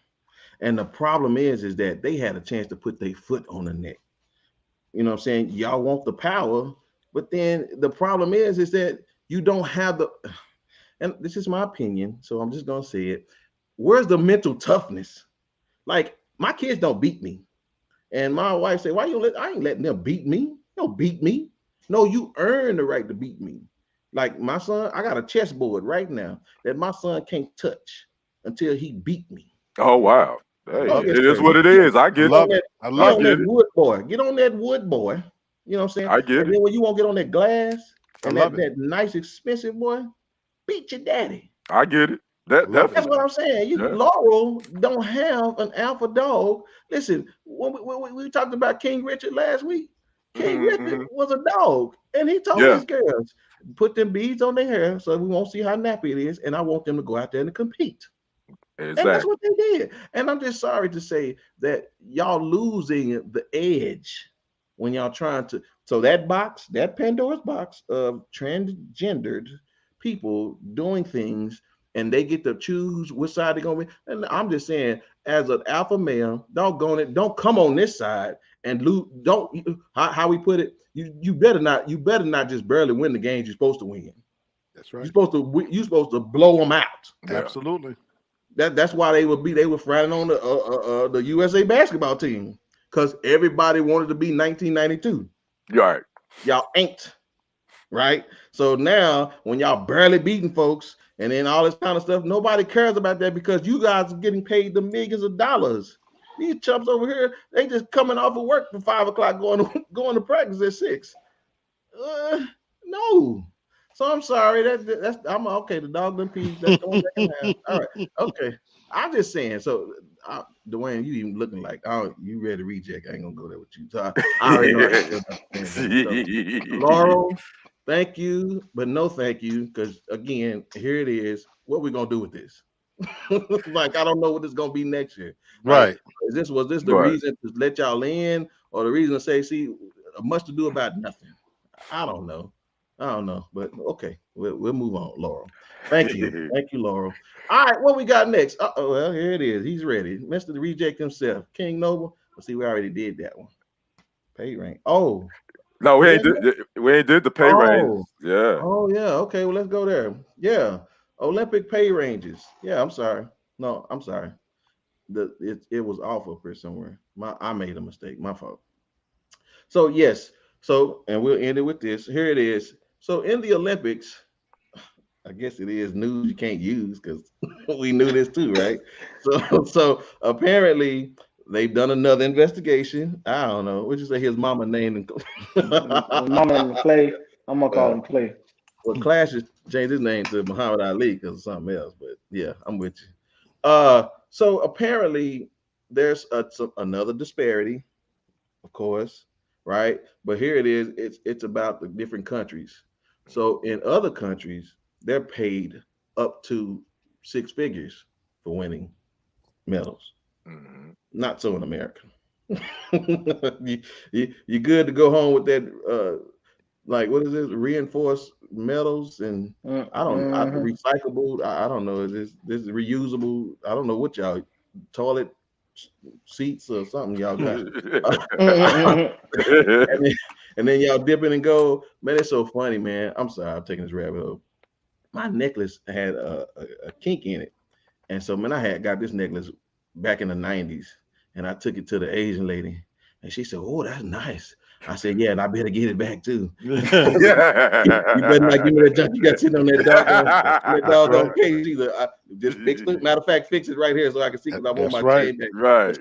And the problem is that they had a chance to put their foot on the neck. You know what I'm saying? Y'all want the power, but then the problem is that you don't have the, and this is my opinion, so I'm just gonna say it. Where's the mental toughness? Like, my kids don't beat me. And my wife say, why you I ain't letting them beat me. Don't beat me. No, you earn the right to beat me. Like my son, I got a chessboard right now that my son can't touch until he beat me. Oh wow, hey, Oh, yes, it is sir. what it is. I get Love it. it. I Get love on it. that wood, boy. Get on that wood, boy. You know what I'm saying? I get And it. then when you won't get on that glass I and love it. that nice expensive boy, beat your daddy. I get it. That Love it. That's what I'm saying. Yeah. Laurel don't have an alpha dog. Listen, when we talked about King Richard last week, King Richard was a dog, and he told Yeah. his girls, put them beads on their hair so we won't see how nappy it is, and I want them to go out there and compete. And that's Exactly. what they did. And I'm just sorry to say that y'all losing the edge when y'all trying to. So that box, that Pandora's box of transgendered people doing things, and they get to choose which side they're gonna be. And I'm just saying, as an alpha male, don't come on this side and lose. Don't how we put it. You better not just barely win the games you're supposed to win. That's right. You're supposed to blow them out. Yeah. Absolutely. That's why they were frowning on the USA basketball team, because everybody wanted to be 1992. Right. Y'all ain't, right? So now when y'all barely beating folks and then all this kind of stuff, nobody cares about that because you guys are getting paid the millions of dollars. These chumps over here, they just coming off of work for 5 o'clock, going to practice at 6. No. So I'm sorry. That's I'm okay. The dog done peed. That's going back in the house. All right. Okay. I'm just saying. So, Dwayne, you even looking like you ready to reject? I ain't gonna go there with you. So I already know. So, Laurel, thank you, but no thank you, because again, here it is. What we gonna do with this? Like, I don't know what it's gonna be next year. Right. Like, was this the reason to let y'all in, or the reason to say, see, much to do about nothing? I don't know, but okay, we'll move on, Laurel. Thank you, Laurel. All right, what we got next? Well, here it is. He's ready, Mr. Reject himself, King Noble. Let's see, we already did that one. Pay rank. Oh, no, we ain't did the pay range. Yeah. Oh yeah. Okay, well let's go there. Yeah, Olympic pay ranges. Yeah, I'm sorry. No, I'm sorry. It was off up here somewhere. I made a mistake. My fault. So yes. So, and we'll end it with this. Here it is. So in the Olympics, I guess it is news you can't use because we knew this too, right? So apparently they've done another investigation. I don't know. What you say his mama named him? Mama named Clay. I'm gonna call him Clay. Well, Clash has changed his name to Muhammad Ali because of something else. But yeah, I'm with you. So apparently there's another disparity, of course. Right, but here it is. It's about the different countries. So in other countries, they're paid up to 6 figures for winning medals. Mm-hmm. Not so in America. you good to go home with that? Like, what is this? Reinforced metals and I don't recyclable. I don't know. This is reusable. I don't know what y'all toilet seats or something y'all got. and then y'all dip in and go. Man, it's so funny, man. I'm sorry, I'm taking this rabbit hole. My necklace had a kink in it, and so man, I had got this necklace back in the 90s, and I took it to the Asian lady, and she said, "Oh, that's nice." I said, "Yeah, and I better get it back too." You better not give me that junk you got sitting on that doggone case either. Just fix it. Matter of fact, fix it right here so I can see because I want my chain back. Right.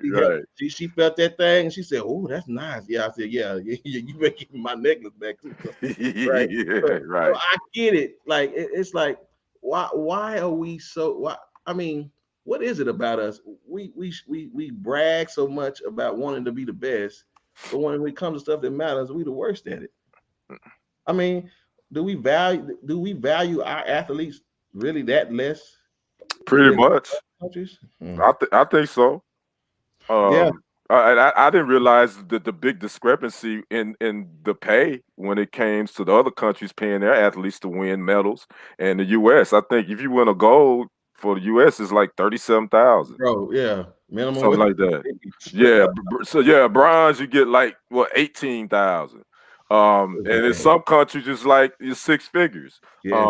She felt that thing and she said, "Oh, that's nice." Yeah, I said, "Yeah, you better give me my necklace back too." Right. So I get it. Like it's like, why are we so? Why? I mean, what is it about us? We brag so much about wanting to be the best. But when it comes to stuff that matters, we the worst at it. I mean, do we value our athletes really that less? Pretty much. Countries? I think so. Yeah. I didn't realize the big discrepancy in the pay when it came to the other countries paying their athletes to win medals, and the U.S. I think if you win a gold for the U.S. it's like 37,000. Bro, yeah, minimum something like that. Yeah, so yeah, bronze you get like 18,000. And in some countries it's like 6 figures. Yes.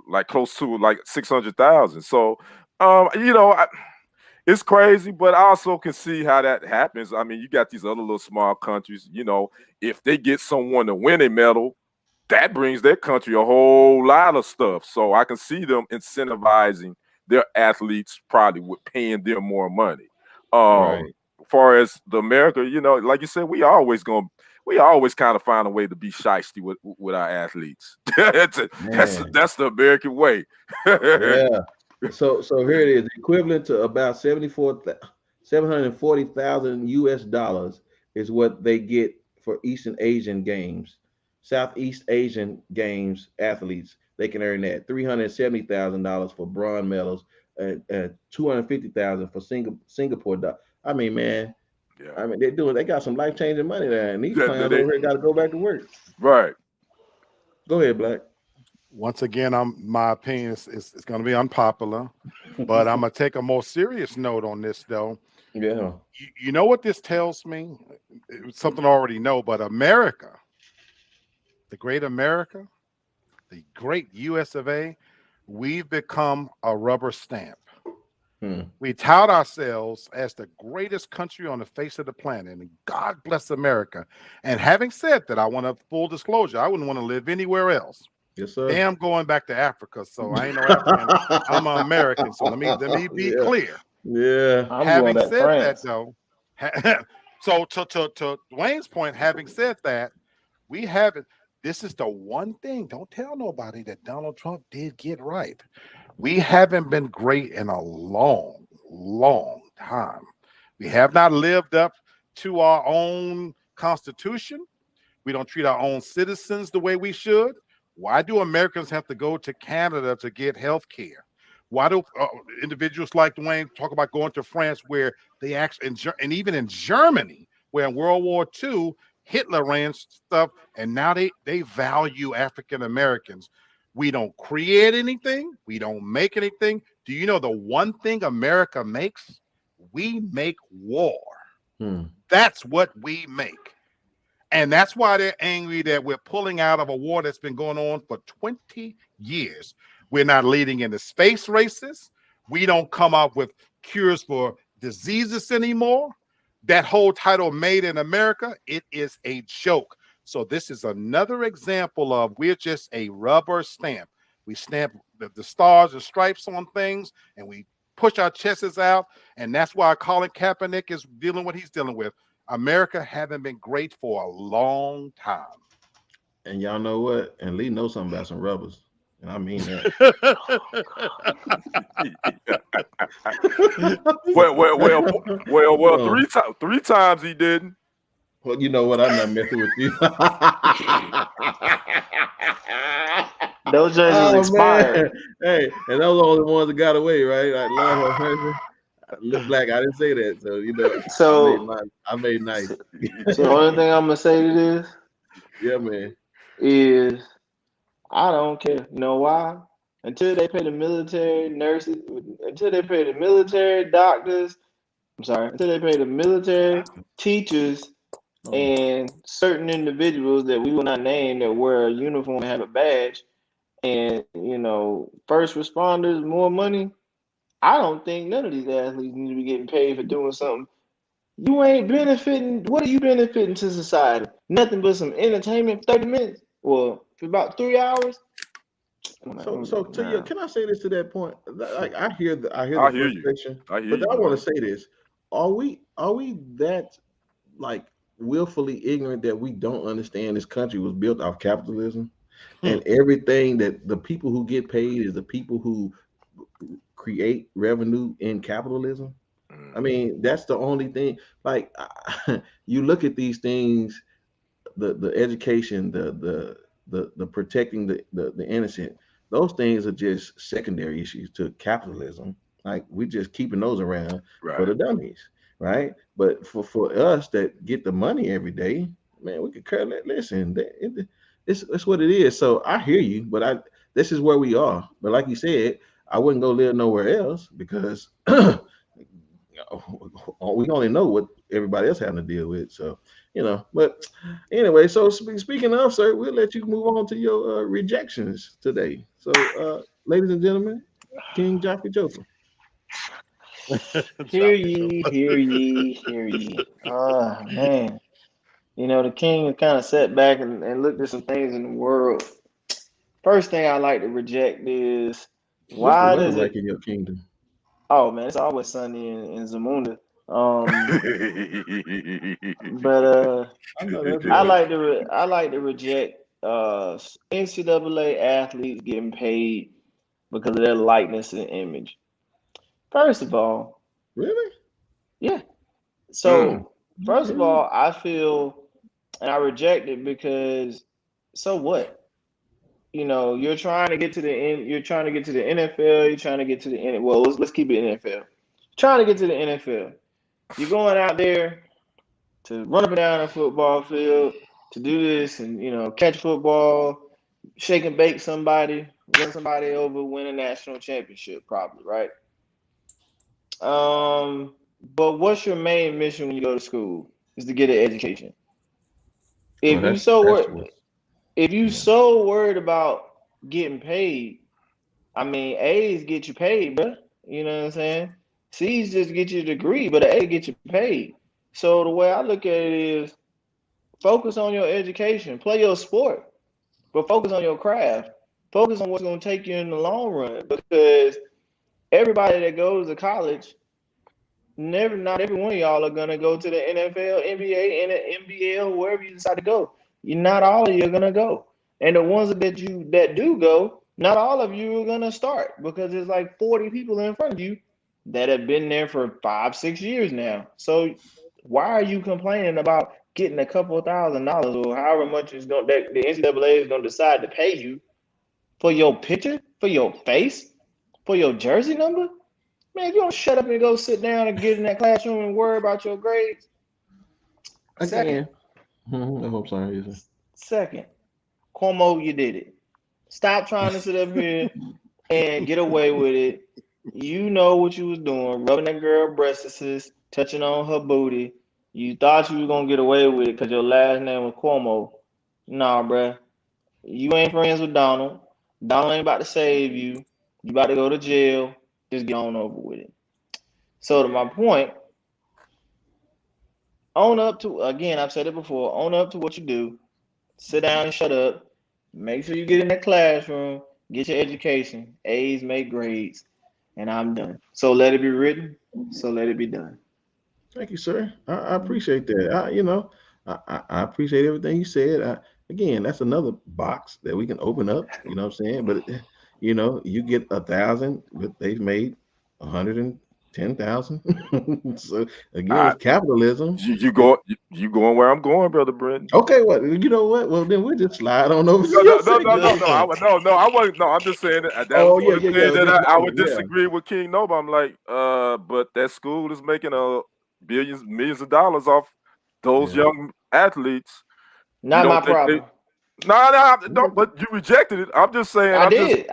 Like close to like 600,000. So it's crazy, but I also can see how that happens. I mean, you got these other little small countries, if they get someone to win a medal, that brings their country a whole lot of stuff. So I can see them incentivizing their athletes probably with paying them more money. Right. As far as the America, like you said, we always kind of find a way to be shiesty with our athletes. That's the American way. Yeah. So here it is, equivalent to about 740,000 US dollars is what they get for Eastern Asian games. Southeast Asian games athletes, they can earn that $370,000 for bronze medals, and $250,000 for Singapore. I mean, man, yeah. I mean, they got some life-changing money there, and these clowns over here got to go back to work. Right. Go ahead, Black. Once again, my opinion is going to be unpopular, but I'm going to take a more serious note on this, though. Yeah. You know what this tells me? It's something I already know, but America, the great America, the great US of A, we've become a rubber stamp. We tout ourselves as the greatest country on the face of the planet, and God bless America. And having said that, I want a full disclosure. I wouldn't want to live anywhere else. Yes, sir. Damn, going back to Africa, so I ain't no African. I'm an American, so let me be clear. Yeah. Having said that, though, so to Dwayne's point, having said that, we haven't. This is the one thing. Don't tell nobody that Donald Trump did get right. We haven't been great in a long, long time. We have not lived up to our own Constitution. We don't treat our own citizens the way we should. Why do Americans have to go to Canada to get health care? Why do individuals like Dwayne talk about going to France, where they actually, and even in Germany, where in World War II, Hitler ran stuff, and now they value African Americans. We don't create anything. We don't make anything. Do you know the one thing America makes? We make war. That's what we make. And that's why they're angry that we're pulling out of a war that's been going on for 20 years. We're not leading in the space races. We don't come up with cures for diseases anymore. That whole title, Made in America, it is a joke. So this is another example of we're just a rubber stamp. We stamp the stars and stripes on things, and we push our chests out. And that's why Colin Kaepernick is dealing with what he's dealing with. America haven't been great for a long time. And y'all know what? And Lee knows something about some rubbers. And I mean that. well, three times he didn't. Well, you know what? I'm not messing with you. Those jerseys expired. Hey, and those are the only ones that got away, right? Like, Lord have mercy. Look black. I didn't say that, so you know. So I made nice. So the only thing I'm gonna say to this, yeah, man, is I don't care. You know why? Until they pay the military nurses, until they pay the military doctors. Until they pay the military teachers and certain individuals that we will not name that wear a uniform and have a badge, and first responders more money. I don't think none of these athletes need to be getting paid for doing something. You ain't benefiting. What are you benefiting to society? Nothing but some entertainment. 30 minutes. Well, for about 3 hours. So to you, can I say this to that point? Like I hear the frustration, but I want to say this: Are we that like willfully ignorant that we don't understand this country was built off capitalism, and everything that the people who get paid is the people who create revenue in capitalism? I mean, that's the only thing. Like, you look at these things, the education, the protecting the innocent. Those things are just secondary issues to capitalism. Like, we just keeping those around for the dummies, right? But for us that get the money every day, man, we could care. Listen, it's what it is. So I hear you, but this is where we are. But like you said, I wouldn't go live nowhere else because we only know what everybody else having to deal with. So, but anyway, so speaking of, sir, we'll let you move on to your rejections today. So, ladies and gentlemen, King Joffrey Joseph. Hear ye, hear ye, hear ye. Oh, man. The king has kind of sat back and looked at some things in the world. First thing I like to reject is, why does it in your kingdom? Oh man, it's always sunny in Zamunda. But I like to reject NCAA athletes getting paid because of their likeness and image. First of all, really? Yeah. So first of all, I feel, and I reject it because, so what? You're trying to get to the end. You're trying to get to the NFL. You're trying to get to the end. Well, let's keep it NFL. Trying to get to the NFL. You're going out there to run up and down a football field, to do this and catch football, shake and bake somebody, run somebody over, win a national championship, probably, right? But what's your main mission when you go to school? Is to get an education. If you so worried about getting paid. I mean, A's get you paid, bro. You know what I'm saying? C's just get you a degree, but an A get you paid. So the way I look at it is focus on your education, play your sport, but focus on your craft. Focus on what's going to take you in the long run, because everybody that goes to college, not every one of y'all are going to go to the NFL, NBA, and the NBL, wherever you decide to go. Not all of you are going to go. And the ones that do go, not all of you are going to start, because there's like 40 people in front of you that have been there for 5-6 years now. So why are you complaining about getting a couple of $1,000 or however much is going that the NCAA is going to decide to pay you for your picture, for your face, for your jersey number? Man, if you don't shut up and go sit down and get in that classroom and worry about your grades. Again, I hope so. Second, Cuomo, you did it. Stop trying to sit up here and get away with it. You know what you was doing, rubbing that girl breasts, touching on her booty. You thought you was gonna get away with it because your last name was Cuomo. Nah, bruh. You ain't friends with Donald. Donald ain't about to save you. You about to go to jail. Just get on over with it. So to my point, own up to, again, I've said it before, own up to what you do. Sit down and shut up. Make sure you get in that classroom. Get your education. A's make grades. And I'm done. So let it be written. So let it be done. Thank you, sir. I appreciate that. I appreciate everything you said. Again, that's another box that we can open up. You know what I'm saying? But you get 1,000, but they've made 110,000. So again, it's capitalism. You going where I'm going, brother Brenton. Okay, well, you know what? Well, then we'll just slide on over. No, I wasn't. No, I'm just saying that. That was one of the things that I would disagree with King Nova. I'm like, but that school is making millions of dollars off those young athletes. Not my problem. No, but you rejected it. I'm just saying. I did.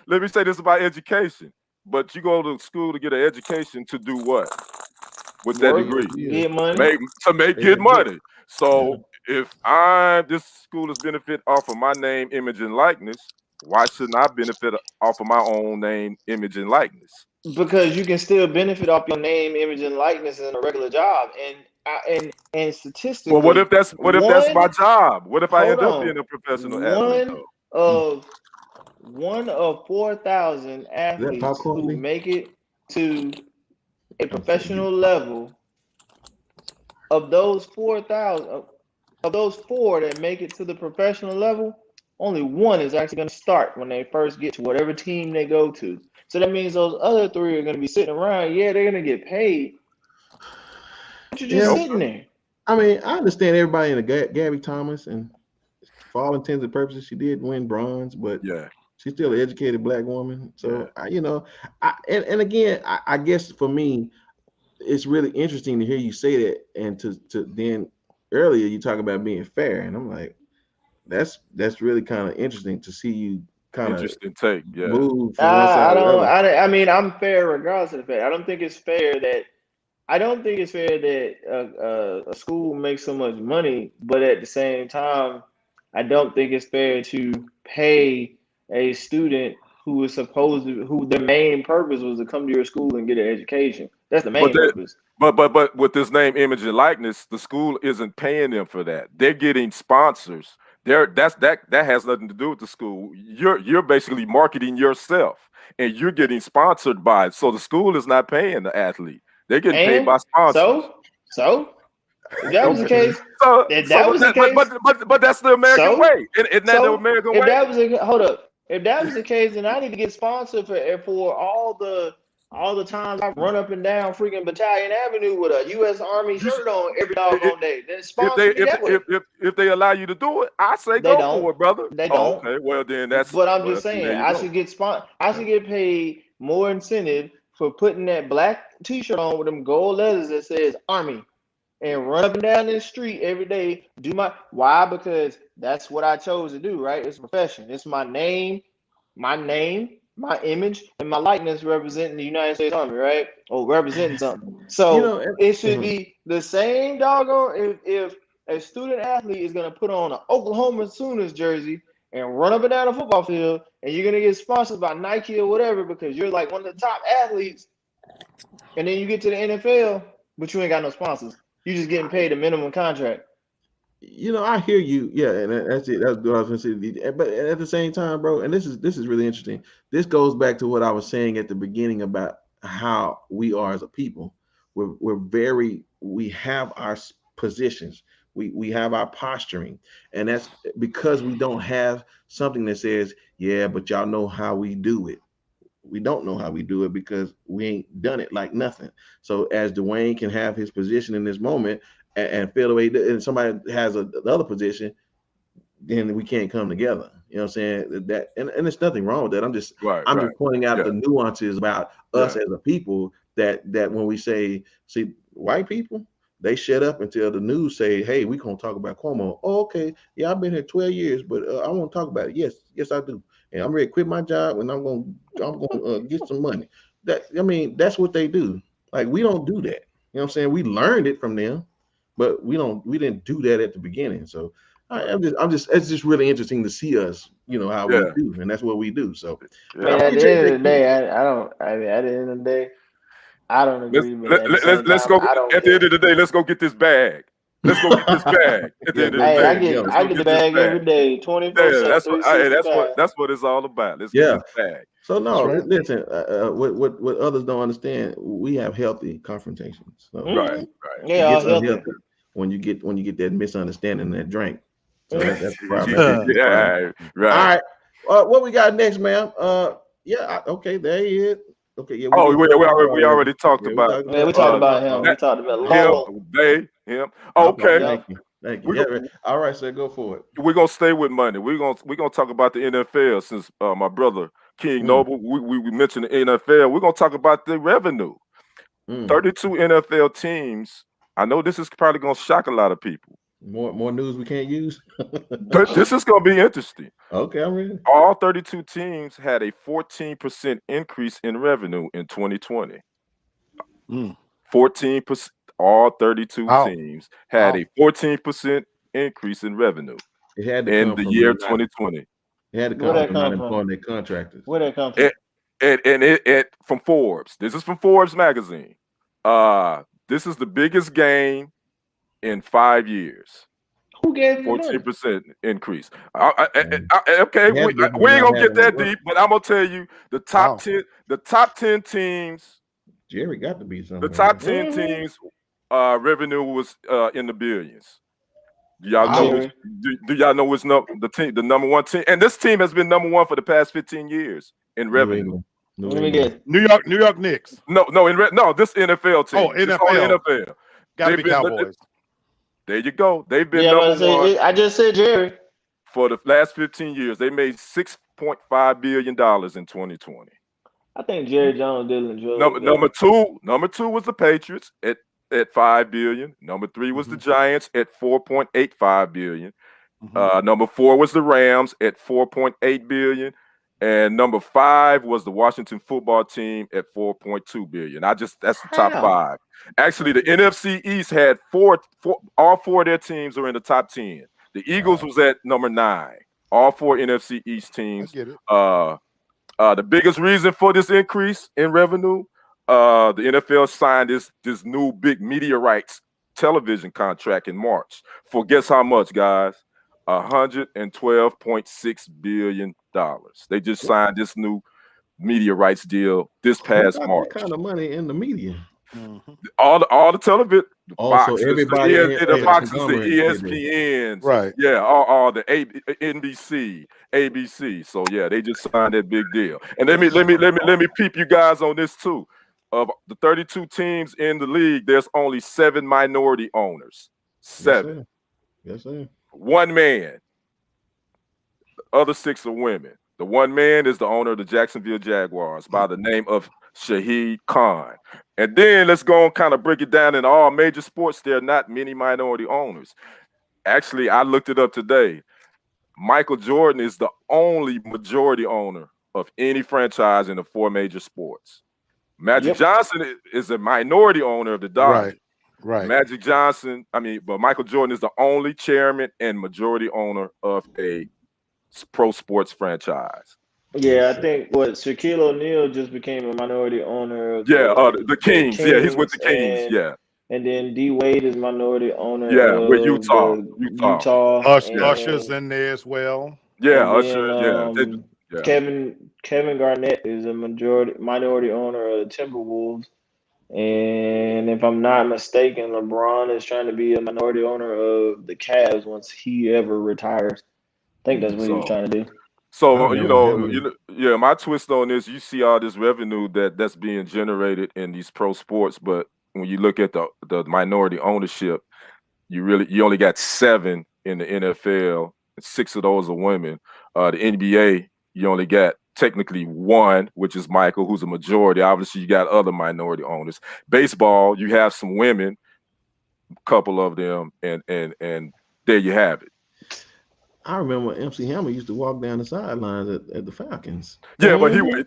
Let me say this about education. But you go to school to get an education to do what? With that degree? Get money. Get money. So if this school is benefit off of my name, image, and likeness, why shouldn't I benefit off of my own name, image, and likeness? Because you can still benefit off your name, image, and likeness in a regular job. And statistically, well, what if that's my job? What if I end up being a professional athlete? One of 4,000 athletes who make it to a professional level, of those 4,000, of those 4 that make it to the professional level, only 1 is actually going to start when they first get to whatever team they go to. So that means those other 3 are going to be sitting around. Yeah, they're going to get paid. But you're just sitting there. I mean, I understand everybody in the Gabby Thomas, and for all intents and purposes, she did win bronze, but she's still an educated Black woman. So, I guess for me, it's really interesting to hear you say that, and to then earlier you talk about being fair, and I'm like, that's really kind of interesting to see you kind of interesting take. Yeah, move from one side to the other. I mean, I'm fair regardless of the fact. I don't think it's fair that a school makes so much money, but at the same time, I don't think it's fair to pay a student who their main purpose was to come to your school and get an education. That's the main purpose. But with this name, image, and likeness, the school isn't paying them for that. They're getting sponsors. That has nothing to do with the school. You're basically marketing yourself, and you're getting sponsored by it. So the school is not paying the athlete. They're getting paid by sponsors. So if that was the case, but that's the American way. Isn't that the American way? If that was the case, then I need to get sponsored for all the times I run up and down freaking Battalion Avenue with a U.S. Army shirt on every doggone day. Then if they allow you to do it, I say go for it, brother. They don't. Okay, well then that's. But I'm just saying, I should get paid more incentive for putting that black T-shirt on with them gold letters that says Army, and run up and down this street every day. Why? Because that's what I chose to do, right? It's a profession. It's my name, my image, and my likeness representing the United States Army, right? Or representing something. So it should be the same doggone. If a student athlete is going to put on an Oklahoma Sooners jersey and run up and down the football field, and you're going to get sponsored by Nike or whatever because you're like one of the top athletes, and then you get to the NFL, but you ain't got no sponsors. You just getting paid a minimum contract. I hear you. Yeah, and that's it. That's what I was gonna say. But at the same time, bro, and this is really interesting. This goes back to what I was saying at the beginning about how we are as a people. We have our positions. We have our posturing, and that's because we don't have something that says, yeah, but y'all know how we do it. We don't know how we do it because we ain't done it like nothing. So as Dwayne can have his position in this moment and feel the way, and somebody has another position, then we can't come together. You know what I'm saying? That and there's nothing wrong with that. I'm just pointing out the nuances about us as a people that when we see white people, they shut up until the news say, hey, we gonna talk about Cuomo. Oh, okay. Yeah, I've been here 12 years, but I want to talk about it. Yes, I do. And I'm ready to quit my job and I'm gonna get some money. That's what they do. Like, we don't do that. You know what I'm saying? We learned it from them, but we didn't do that at the beginning. So it's just really interesting to see us, how we do, and that's what we do. So at the end of the day, at the end of the day, I don't agree. Let's go. At the end of the day, let's go get this bag. Let's go get this bag. At the end of the day, I get the bag every day, 24/7. That's what it's all about. Let's get this bag. So listen. What others don't understand, we have healthy confrontations. So, right. Yeah, healthy when you get that misunderstanding, that drink. So that's the problem. Right. All right. What we got next, ma'am? Okay, there he is. Okay, yeah. We already talked about. Yeah, we talked about him. We talked about Laurel. Him. Okay. Thank you. All right, sir, go for it. We're gonna stay with money. We're gonna talk about the NFL since my brother King Noble. We mentioned the NFL. We're gonna talk about the revenue. 32 NFL teams. I know this is probably gonna shock a lot of people. More news we can't use. This is gonna be interesting. Okay, I'm ready. All 32 teams had a 14% increase in revenue in 2020. 14%. All 32 teams had a 14% increase in revenue in the year 2020. It had to come from not employing their contractors. Where that come from? And it from Forbes. This is from Forbes magazine. This is the biggest gain in 5 years. Who gave 14% increase? Okay, we ain't gonna get that deep, but I'm gonna tell you the top 10. The top 10 teams. Jerry got to be something. The top 10 teams. Revenue was in the billions. Do y'all know? Do y'all know which the number one team? And this team has been number one for the past 15 years in revenue. Let me guess. New York Knicks. No, this NFL team. Oh, NFL. Gotta be Cowboys. There you go. They've been number one. I just said Jerry. For the last 15 years, they made $6.5 billion in 2020. I think Jerry Jones did enjoy. Number two was the Patriots at $5 billion. Number 3 was the Giants at $4.85 billion. Number 4 was the Rams at $4.8 billion. And number 5 was the Washington football team at $4.2 billion. That's the top 5. Actually, the NFC East had all 4 of their teams are in the top 10. The Eagles was at number 9. All 4 NFC East teams. The biggest reason for this increase in revenue, the NFL signed this new big media rights television contract in March for guess how much, guys? $112.6 billion. They just signed this new media rights deal this past March. What kind of money in the media? All the television, also everybody, the Foxes, the ESPNs, right? Yeah, all the NBC, ABC. So yeah, they just signed that big deal. And let me peep you guys on this too. Of the 32 teams in the league, there's only 7 minority owners. 7. Yes, sir. 1 man. The other 6 are women. The 1 man is the owner of the Jacksonville Jaguars by the name of Shahid Khan. And then let's go and kind of break it down in all major sports. There are not many minority owners. Actually, I looked it up today. Michael Jordan is the only majority owner of any franchise in the 4 major sports. Magic Johnson is a minority owner of the Dodgers. Right. Magic Johnson, but Michael Jordan is the only chairman and majority owner of a pro sports franchise. Yeah, I think Shaquille O'Neal just became a minority owner of Yeah, the the Kings. Yeah, he's with the Kings. and Yeah. and then D Wade is minority owner Yeah, with of Utah. the Utah. Usher's in there as well. Yeah, And Usher. then, Yeah. Kevin Garnett is a minority owner of the Timberwolves. And if I'm not mistaken, LeBron is trying to be a minority owner of the Cavs once he ever retires. I think that's what he was trying to do. So yeah, my twist on this, you see all this revenue that's being generated in these pro sports, but when you look at the minority ownership, you only got 7 in the NFL, and 6 of those are women. The NBA, you only got technically 1, which is Michael, who's a majority. Obviously, you got other minority owners. Baseball, you have some women, a couple of them, and there you have it. I remember MC Hammer used to walk down the sidelines at the Falcons. Yeah, but he was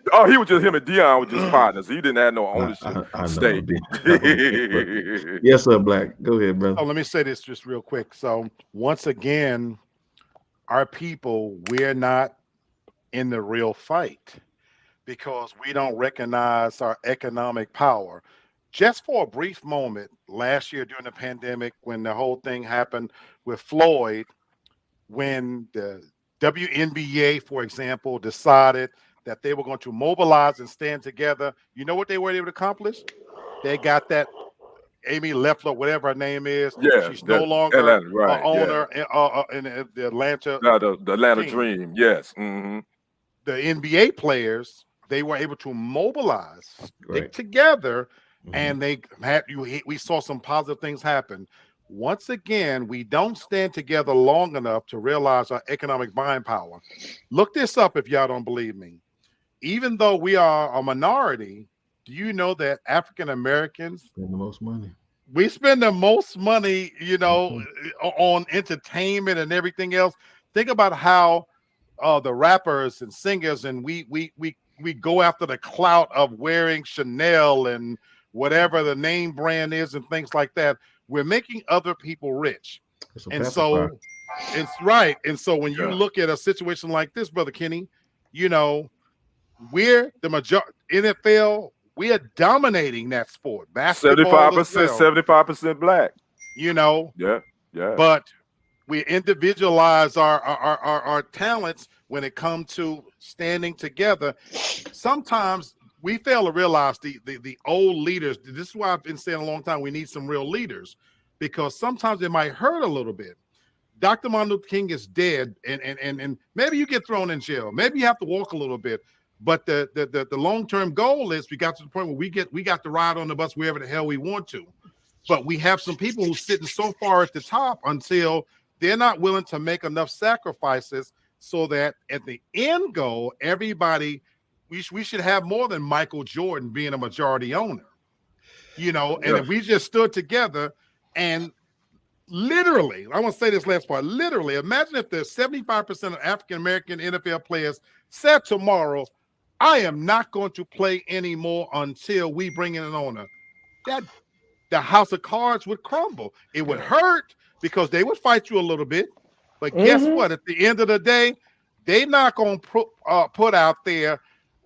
just him and Dion were just partners. He didn't have no ownership stake. Yes, sir, Black. Go ahead, brother. Oh, let me say this just real quick. So once again, our people, we're not in the real fight because we don't recognize our economic power. Just for a brief moment, last year during the pandemic, when the whole thing happened with Floyd, when the WNBA, for example, decided that they were going to mobilize and stand together, you know what they were able to accomplish? They got that Amy Leffler, whatever her name is. Yeah, she's no longer an owner in the Atlanta. The Atlanta Dream. Yes. Mm-hmm. The NBA players, they were able to mobilize, stick together, and we saw some positive things happen. Once again, we don't stand together long enough to realize our economic buying power. Look this up if y'all don't believe me. Even though we are a minority, do you know that African Americans spend the most money? We spend the most money, on entertainment and everything else. Think about how the rappers and singers and we go after the clout of wearing Chanel and whatever the name brand is and things like that. We're making other people rich. And so it's right. And so when you look at a situation like this, Brother Kenny, we're the majority NFL, we are dominating that sport. Basketball 75% black. Yeah. But we individualize our talents when it comes to standing together. Sometimes we fail to realize the old leaders. This is why I've been saying a long time, we need some real leaders, because sometimes it might hurt a little bit. Dr. Martin Luther King is dead, and maybe you get thrown in jail. Maybe you have to walk a little bit. But the long-term goal is we got to the point where we got to ride on the bus wherever the hell we want to. But we have some people who's sitting so far at the top until they're not willing to make enough sacrifices so that at the end goal, everybody, we should have more than Michael Jordan being a majority owner. And if we just stood together and literally, I want to say this last part, literally, imagine if there's 75% of African-American NFL players said tomorrow, I am not going to play anymore until we bring in an owner. That the house of cards would crumble. It would hurt because they would fight you a little bit. But guess what? At the end of the day, they're not going to put out there,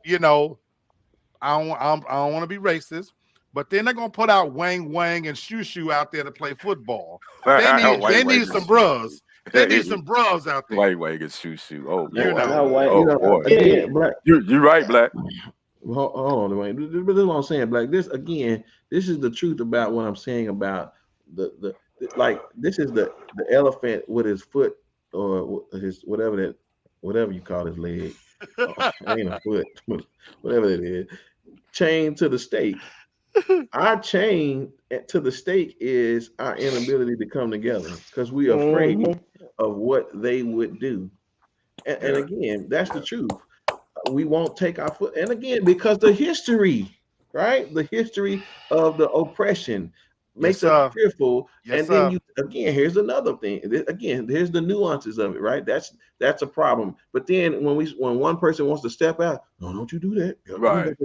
I don't want to be racist, but they're not going to put out Wang Wang and Shoo Shoo out there to play football. They need some bros. They need some bros out there. Wang Wang and Shoo Shoo. Oh, boy. Yeah, Black. You're right, Black. Well, hold on, Wayne. This is what I'm saying, Black. This is the truth about what I'm saying about the this is the elephant with his foot or his whatever you call his leg. Ain't a foot, whatever it is. Chained to the stake. Our chain to the stake is our inability to come together because we are afraid of what they would do. And again, that's the truth. We won't take our foot. And again, because the history, right? The history of the oppression. makes us fearful. And then here's another thing. Again, here's the nuances of it, right? That's a problem. But then when one person wants to step out, no, don't you do that. Right.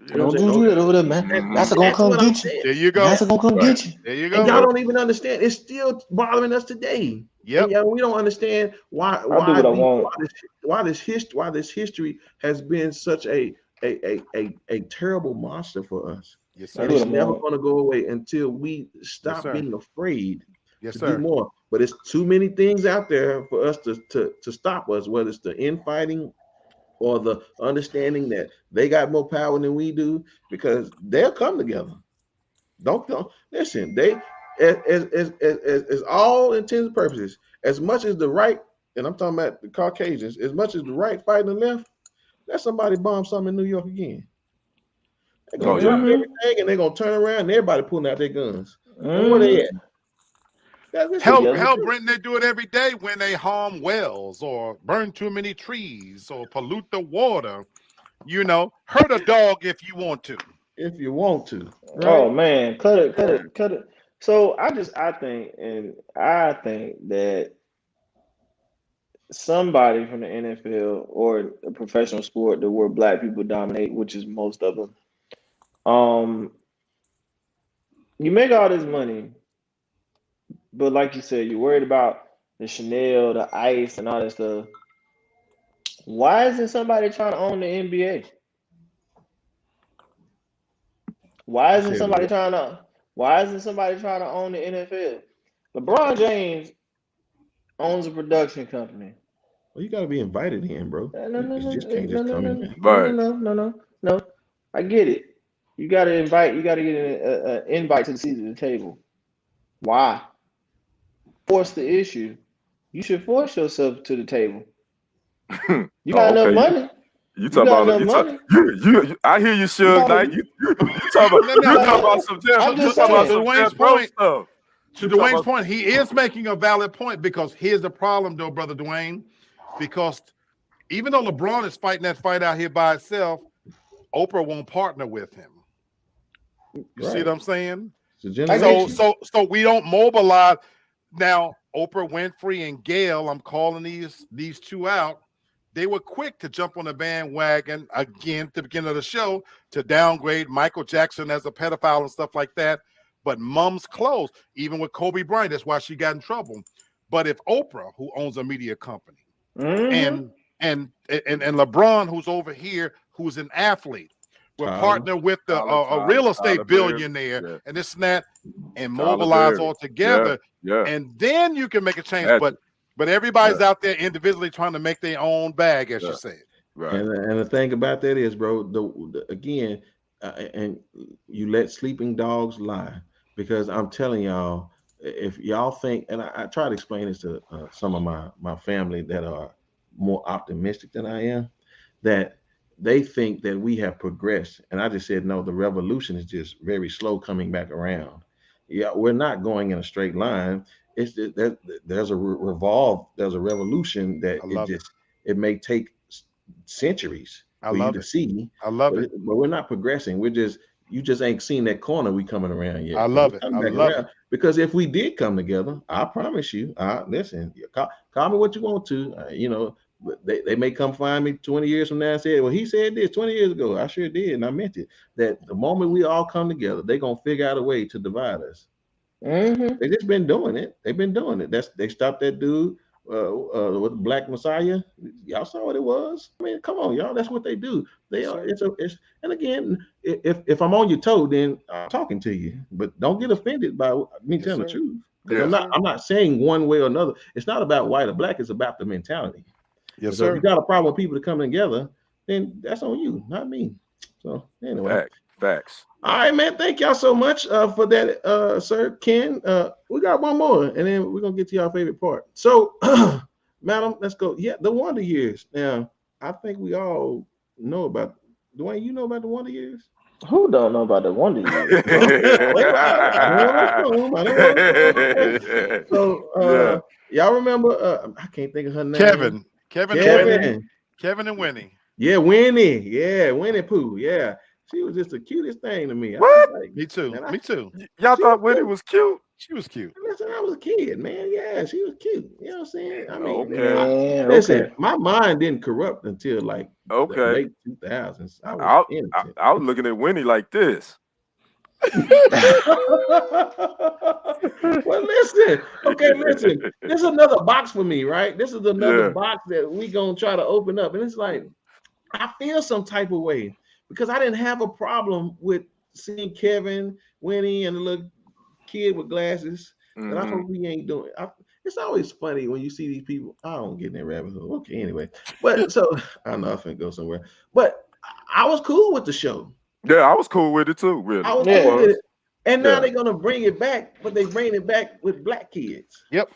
Don't do that over there, man. That's gonna come get you. There you go. That's gonna come get you. There you go. And y'all don't even understand. It's still bothering us today. Yep. And we don't understand why this history has been such a terrible monster for us. Yes, sir. And it's never going to go away until we stop being afraid to do more. But it's too many things out there for us to stop us, whether it's the infighting or the understanding that they got more power than we do, because they'll come together. Don't listen. They as all intents and purposes, as much as the right, and I'm talking about the Caucasians, as much as the right fighting the left, let somebody bomb something in New York again. They're gonna drop everything and they're gonna turn around and everybody pulling out their guns. And where they at? Hell, Brenton, they do it every day when they harm wells or burn too many trees or pollute the water. Hurt a dog if you want to. If you want to. Right? Oh man, cut it. So I think that somebody from the NFL or a professional sport that where black people dominate, which is most of them, you make all this money, but like you said, you're worried about the Chanel, the ice, and all that stuff. Why isn't somebody trying to own the NBA? Why isn't somebody trying to own the NFL? LeBron James owns a production company. Well, you got to be invited in, bro. No. I get it. You got to invite. You got to get an invite to the seat of the table. Why? Force the issue. You should force yourself to the table. You got enough money. You talking about money? I hear you, Suge Knight. You talking about some Dwayne's point. To Dwayne's point, he is making a valid point, because here's the problem, though, brother Dwayne. Because even though LeBron is fighting that fight out here by itself, Oprah won't partner with him. You see what I'm saying? So we don't mobilize. Now, Oprah Winfrey and Gayle, I'm calling these two out. They were quick to jump on the bandwagon again at the beginning of the show to downgrade Michael Jackson as a pedophile and stuff like that. But mom's close, even with Kobe Bryant. That's why she got in trouble. But if Oprah, who owns a media company, and LeBron, who's over here, who's an athlete, will partner with a real estate billionaire and this and that, and mobilize all together, and then you can make a change. But everybody's out there individually trying to make their own bag, as you said. Right. And the thing about that is, bro, again, and you let sleeping dogs lie, because I'm telling y'all, if y'all think, and I try to explain this to some of my family that are more optimistic than I am, that they think that we have progressed. And I just said, no, the revolution is just very slow coming back around. Yeah, we're not going in a straight line. It's there's a revolution that it may take centuries for you to see. I love it. But we're not progressing. You just ain't seen that corner we coming around yet. I love it. Because if we did come together, I promise you, listen, call me what you want to, they may come find me 20 years from now and say, well, he said this 20 years ago. I sure did, and I meant it. That the moment we all come together, they're going to figure out a way to divide us. Mm-hmm. They just been doing it. They've been doing it. They stopped that dude with the Black Messiah. Y'all saw what it was. I mean, come on, y'all. That's what they do. They are. And again, if I'm on your toe, then I'm talking to you. But don't get offended by me telling the truth. I'm not saying one way or another. It's not about white or black. It's about the mentality. Yes, so sir. If you got a problem with people to come together, then that's on you, not me. So anyway. Facts. All right, man. Thank y'all so much for that, Sir Ken. We got one more, and then we're gonna get to y'all favorite part. So, madam, let's go. Yeah, the Wonder Years. Now, I think we all know about. Dwayne, you know about the Wonder Years? Who don't know about the Wonder Years? So, y'all remember? I can't think of her name. Kevin and Winnie. Yeah, Winnie. Yeah, Winnie Pooh. Yeah. She was just the cutest thing to me. I What? was like, Me too. man, Me too. Y'all She thought was Winnie cute. was cute? She was cute. Listen, I was a kid, man. Yeah, she was cute. You know what I'm saying? I mean, Man, listen, okay. my mind didn't corrupt until like the Okay. late 2000s. I was innocent. I was looking at Winnie like this. Well, listen. Okay, listen. This is another box for me, right? This is another Yeah. box that we gonna try to open up, and it's like I feel some type of way because I didn't have a problem with seeing Kevin, Winnie, and the little kid with glasses. And I hope he ain't doing. It's always funny when you see these people. I don't get in that rabbit hole. Okay, anyway, but so I know I'm finna go somewhere, but I was cool with the show. Yeah, I was cool with it too. Really, I was cool with it. And now Yeah. they're gonna bring it back, but they bring it back with black kids. Yep.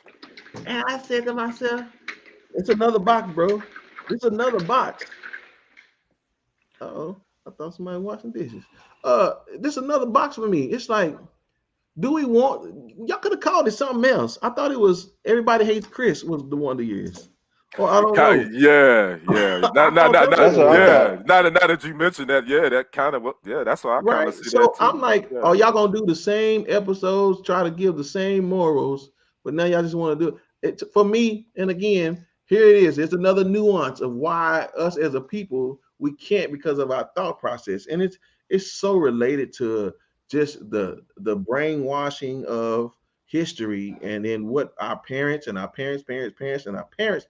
And I said to myself, it's another box, bro. It's another box. Uh-oh. I thought somebody washing dishes. This is another box for me. It's like, do we want y'all could have called it something else? I thought it was Everybody Hates Chris was the Wonder Years. Well, I don't know. Yeah. Now that you mentioned that, yeah, that kind of that's why I kind Right. of see So that too. I'm like, oh, y'all gonna do the same episodes, try to give the same morals, but now y'all just want to do it. For me, and again, here it is. It's another nuance of why us as a people we can't because of our thought process, and it's so related to just the brainwashing of history, and then what our parents and our parents' and our parents'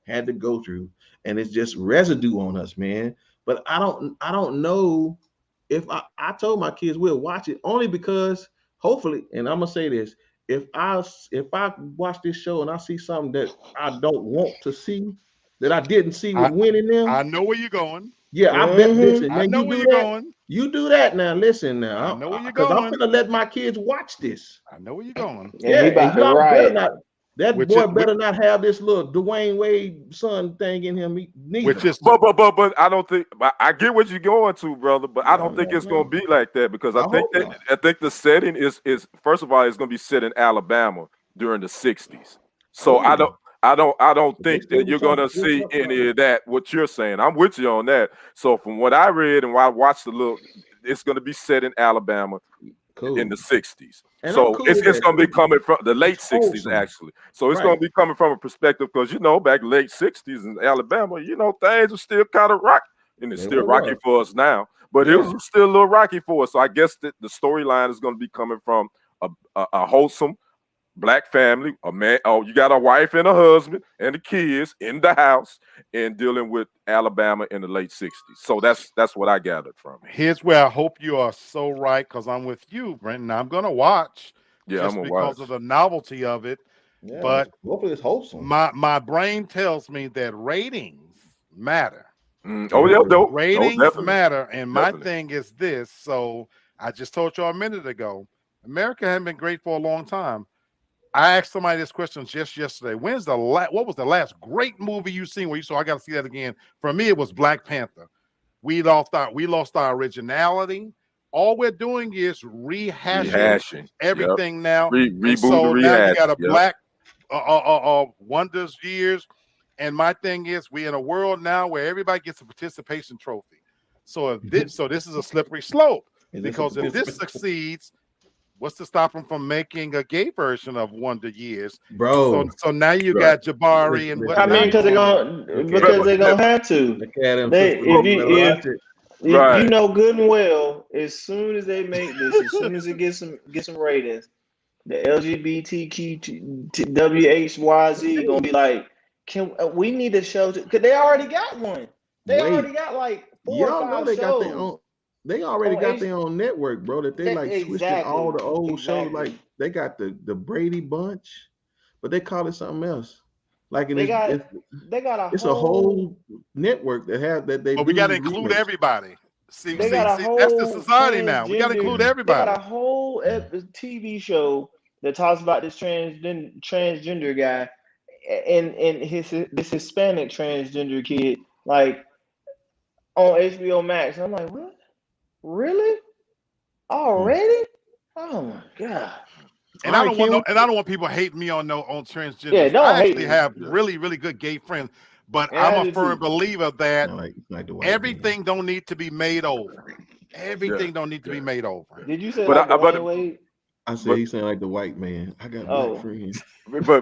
had to go through, and it's just residue on us, man. But I don't know if I told my kids we'll watch it only because hopefully, and I'm gonna say this, if I watch this show and I see something that I don't want to see, that I didn't see with winning them, I know where you're going. Yeah, I bet. Listen, I man, know you where do you're that. going. You do that now. Listen now, I know where you're because I'm going. gonna let my kids watch this. I know where you're going. Yeah, and y'all better not. That Which boy is- better not have this little Dwayne Wade son thing in him. Neither. Which is But I don't think I get what you're going to, brother. But I don't think it's going to be like that because I think the setting is first of all it's going to be set in Alabama during the '60s. So I don't think that you're going to see any of that. What you're saying, I'm with you on that. So from what I read and what I watched it's going to be set in Alabama. In the '60s, And so cool it's going to be coming from the late It's '60s wholesome. actually. So it's going to be coming from a perspective because back late '60s in Alabama, things were still kind of rocky, and it's still rocky for us now. But it was still a little rocky for us. So I guess that the storyline is going to be coming from a wholesome Black family, a man. Oh, you got a wife and a husband and the kids in the house, and dealing with Alabama in the late '60s. So that's what I gathered from it. Here's where I hope you are so right, because I'm with you, Brenton. I'm gonna watch just because of the novelty of it. Yeah, but hopefully it's wholesome. My brain tells me that ratings matter. Ratings matter. And my thing is this. So I just told you a minute ago, America hasn't been great for a long time. I asked somebody this question just yesterday. What was the last great movie you seen where you saw? I got to see that again. For me, it was Black Panther. We lost our originality. All we're doing is rehashing everything now. Reboot, now you got a Black Wonders years. And my thing is, we in a world now where everybody gets a participation trophy. So this is a slippery slope, because if this succeeds, what's to stop them from making a gay version of Wonder Years, bro? So now you got Jabari and I mean, because they're gonna have to. If you know good and well, as soon as they make this, as soon as it gets some ratings, the LGBTQWHYZ gonna be like, we need a show because they already got one. They already got like 4 or 5 shows. They already got their own network, bro. That they switching all the old shows. Like they got the Brady Bunch, but they call it something else. Like it's a whole network that they. But we got to include everybody. See, that's the society now. We got to include everybody. They got a whole TV show that talks about this transgender guy and this Hispanic transgender kid, like on HBO Max. I'm like, what? Really? Already? Oh my god! And I don't want people hating me on transgender. Yeah, don't I hate actually have really, really good gay friends. But Yeah, I'm I a do firm too. believer that like the white everything don't need to be made over. Everything don't need to be made over. Did you say But like I, Dwayne Wade? I said but he sound like the white man. I got black Oh, friends.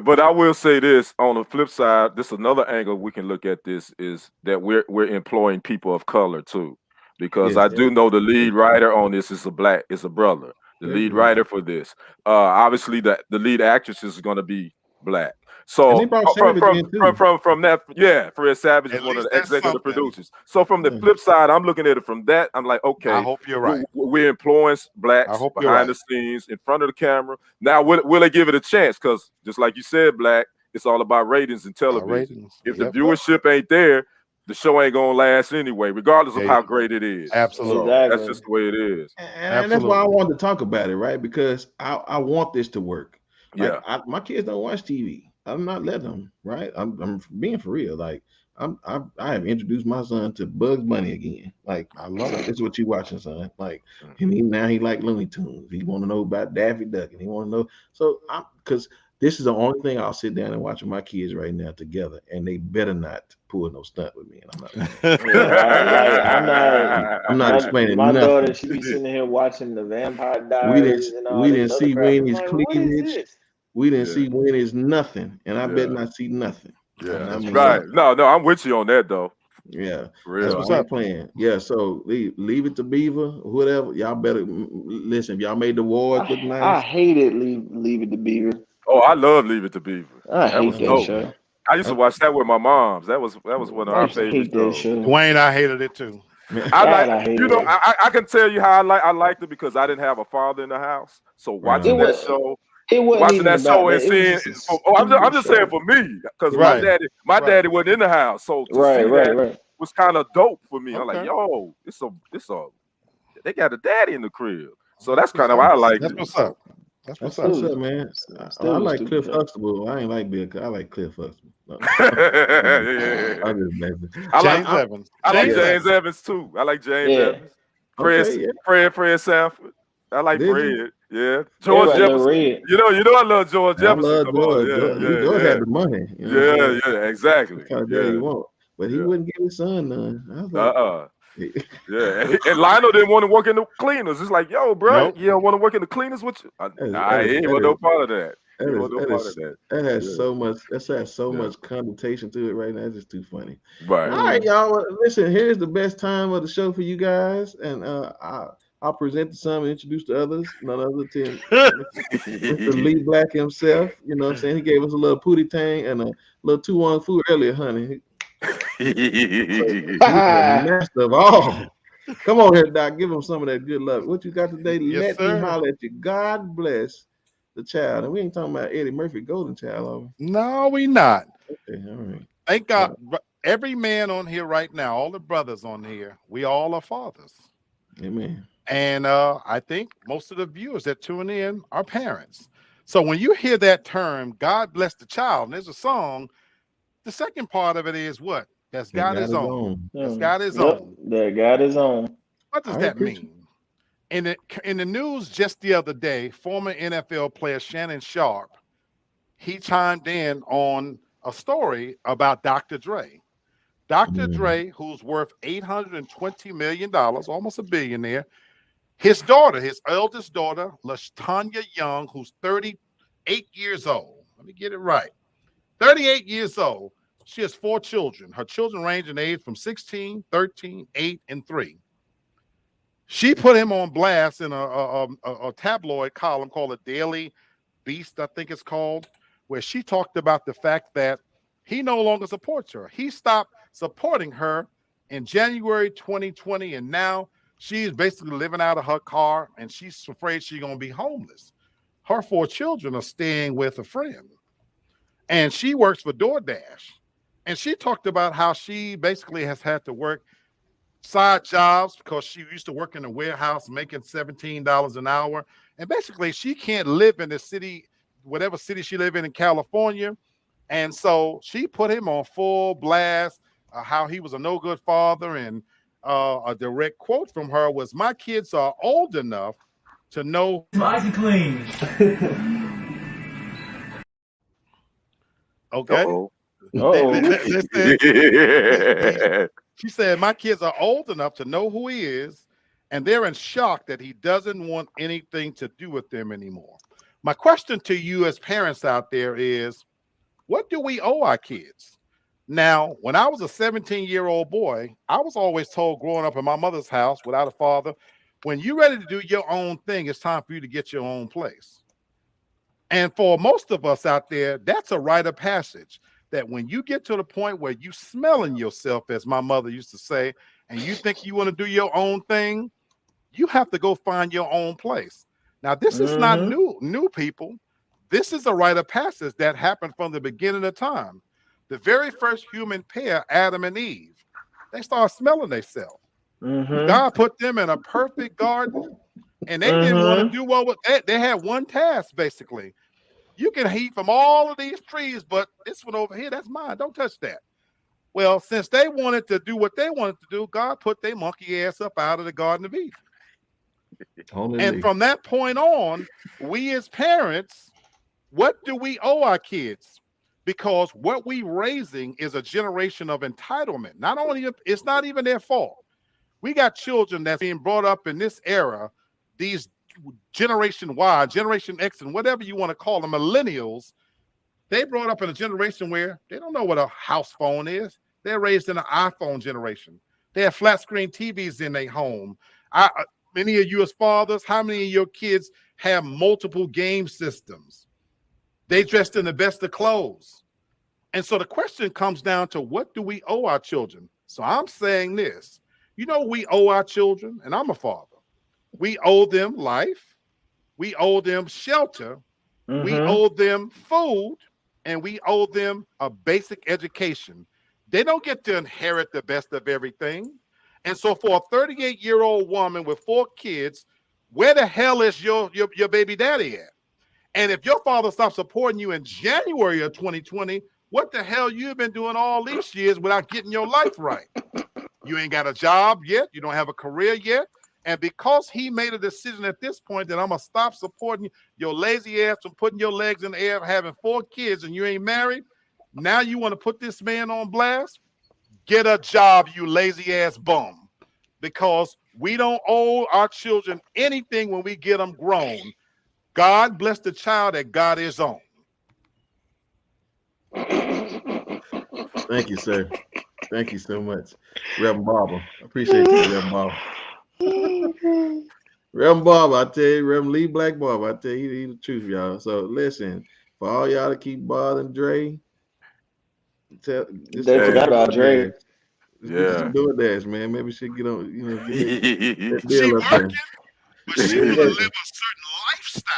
but I will say this on the flip side. This another angle we can look at this is that we're employing people of color too, because Yes, I do know the lead agreed. writer on this is a brother. The lead Agreed. writer for this, obviously the lead actress is going to be black. And they So brought Savage in too. from that, yeah, Fred Savage is At one of least the that's executive something. producers. So from the Yeah. flip side, I'm looking at it from that. I'm like, I okay, hope you're right. we're employing I blacks hope you're behind right. the scenes, in front of the camera. Now, will they give it a chance? Because just like you said, Black, it's all about ratings and television. Ratings. If the Yep. viewership ain't there, the show ain't gonna last anyway, regardless of Yeah, how great it is. absolutely. So that's exactly. just the way it is. And that's why I wanted to talk about it, right? Because I want this to work. Like Yeah. my kids don't watch TV. I'm not letting them, right? I'm being for real. Like I have introduced my son to Bugs Bunny again. Like I love it. This is what you watching, son. Like and now he like Looney Tunes. He want to know about Daffy Duck and he want to know. So because this is the only thing I'll sit down and watch with my kids right now together, and they better not pull no stunt with me. And I'm not explaining My nothing. daughter, she be sitting here watching the Vampire Diaries and all We this didn't other see crap. I'm Winnie's like, what is cleavage. this? We didn't see Winnie's nothing, and I bet not see nothing. Yeah, I mean, right. No, I'm with you on that though. Yeah, For real. that's what's up. Playing. Yeah, so leave it to Beaver, whatever. Y'all better listen. If y'all made the awards look nice, I hated Leave It to Beaver. Oh, I love Leave It to Beaver. I That hate was that dope. show. I used to watch that with my moms. That was one of I our used to favorite hate that shows. show. Dwayne, I hated it too. I hated you know, it. I can tell you how I liked it because I didn't have a father in the house. So watching that show, It wasn't watching even that about show and that. It was seeing, just a I'm just saying stupid for me because Right. my daddy wasn't in the house, so to see that was kind of dope for me. I'm like, yo, it's a they got a daddy in the crib, so that's kind of why I like That's it. what's up. That's what's That's up. what's up, man. I like Cliff Huxtable. I ain't like Bill. I like Cliff Huxtable. No. I'm just messing. James Evans. I like James Evans too. I like James Evans. Fred Sanford. I like Fred. Yeah. George Jefferson. You know I love George Jefferson. I love George. George had the money. You know yeah, exactly. What kind of daddy you want? But he wouldn't give his son none. I was like, yeah, and Lionel didn't want to work in the cleaners. It's like, yo, bro, you don't want to work in the cleaners with you? Nah, he ain't want no part of that. That has so much. That has so much connotation to it right now. It's just too funny. Right. All right, y'all. Well, listen, here's the best time of the show for you guys, and I'll present to some and introduce to others. None other than Mr. Lee Black himself. You know what I'm saying? He gave us a little pootie tang and a little 2-1 food earlier, honey. He's the master of all. Come on here, Doc. Give him some of that good luck. What you got today? Let me holler at you. God bless the child. And we ain't talking about Eddie Murphy Golden Child, are we? No, we not. Okay, all right. Thank God. Every man on here right now, all the brothers on here, we all are fathers. Amen. And I think most of the viewers that tune in are parents. So when you hear that term, God bless the child, and there's a song, the second part of it is what? That's got his own. That's got his own. That got his own. What does that mean? In the news just the other day, former NFL player Shannon Sharp, he chimed in on a story about Dr. Dre. Dr. Dre, who's worth $820 million, almost a billionaire, his daughter, his eldest daughter, LaTanya Young, who's 38 years old. Let me get it right. 38 years old. She has 4 children. Her children range in age from 16, 13, 8, and 3. She put him on blast in a tabloid column called a Daily Beast, I think it's called, where she talked about the fact that he no longer supports her. He stopped supporting her in January 2020, and now she's basically living out of her car, and she's afraid she's going to be homeless. Her 4 children are staying with a friend, and she works for DoorDash. And she talked about how she basically has had to work side jobs because she used to work in a warehouse making $17 an hour. And basically she can't live in the city, whatever city she live in California. And so she put him on full blast, how he was a no good father. And a direct quote from her was, "My kids are old enough to know." Nice and clean. Okay. She said, my kids are old enough to know who he is, and they're in shock that he doesn't want anything to do with them anymore. My question to you as parents out there is, what do we owe our kids? Now, when I was a 17-year-old boy, I was always told growing up in my mother's house without a father, when you're ready to do your own thing, it's time for you to get your own place. And for most of us out there, that's a rite of passage, that when you get to the point where you smelling yourself, as my mother used to say, and you think you want to do your own thing, you have to go find your own place. Now, this is not new people. This is a rite of passage that happened from the beginning of time. The very first human pair, Adam and Eve, they started smelling themselves. God put them in a perfect garden, and they didn't want to do what was. They had one task, basically. You can eat from all of these trees, but this one over here, that's mine. Don't touch that. Well, since they wanted to do what they wanted to do, God put their monkey ass up out of the Garden of Eden. And from that point on, we as parents, what do we owe our kids? Because what we raising is a generation of entitlement. Not only, it's not even their fault. We got children that's being brought up in this era, these Generation Y, Generation X, and whatever you want to call them, millennials. They brought up in a generation where they don't know what a house phone is. They're raised in an iPhone generation. They have flat screen TVs in their home. Many of you as fathers, how many of your kids have multiple game systems? They dressed in the best of clothes. And so the question comes down to, what do we owe our children? So I'm saying this, we owe our children, and I'm a father. We owe them life. We owe them shelter. We owe them food, and we owe them a basic education. They don't get to inherit the best of everything. And so for a 38-year-old woman with 4 kids, where the hell is your baby daddy at? And if your father stopped supporting you in January of 2020, what the hell you've been doing all these years without getting your life right? You ain't got a job yet. You don't have a career yet. And because he made a decision at this point that I'm going to stop supporting your lazy ass from putting your legs in the air, having 4 kids, and you ain't married, now you want to put this man on blast? Get a job, you lazy ass bum. Because we don't owe our children anything when we get them grown. God bless the child that God is on. Thank you, sir. Thank you so much, Reverend Barber. I appreciate you, Reverend Barber. Reverend Barber, I tell you, Reverend Lee Black Barber, I tell you, he's the truth, y'all. So listen, for all y'all to keep bothering Dre, they forgot about Dre. Yeah, do it, dash, man. Maybe she'll get on, get that she deal up there. working, but she want to live a certain lifestyle.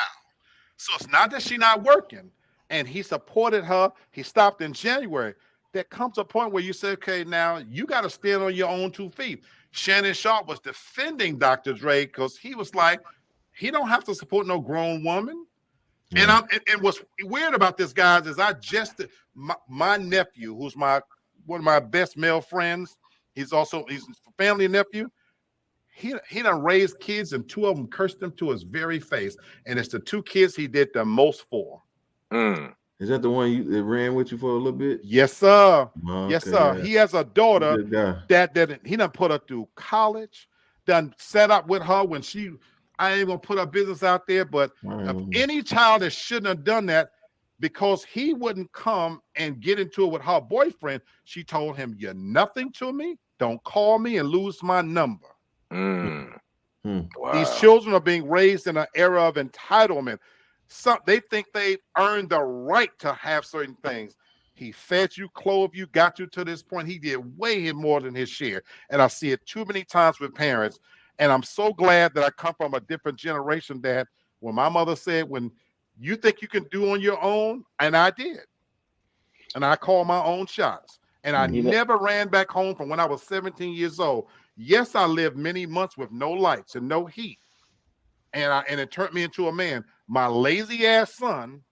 So it's not that she's not working. And he supported her. He stopped in January. There comes a point where you say, okay, now you got to stand on your own 2 feet. Shannon Sharp was defending Dr. Dre because he was like, he don't have to support no grown woman. Yeah. And what's weird about this, guys, is my nephew, who's one of my best male friends, he's a family nephew. He done raised kids, and 2 of them cursed him to his very face. And it's the 2 kids he did the most for. Is that the one that ran with you for a little bit? Yes, sir. Okay, yes, sir. Yeah. He has a daughter that he done put her through college, done set up with her when I ain't gonna put her business out there, but of any child that shouldn't have done that, because he wouldn't come and get into it with her boyfriend, she told him, "You're nothing to me. Don't call me and lose my number." Wow. These children are being raised in an era of entitlement. They think they've earned the right to have certain things. He fed you, clothed you, got you to this point. He did way more than his share. And I see it too many times with parents. And I'm so glad that I come from a different generation, that when my mother said, when you think you can do on your own, and I did. And I called my own shots. And I never ran back home from when I was 17 years old. Yes, I lived many months with no lights and no heat. And it turned me into a man. My lazy ass son,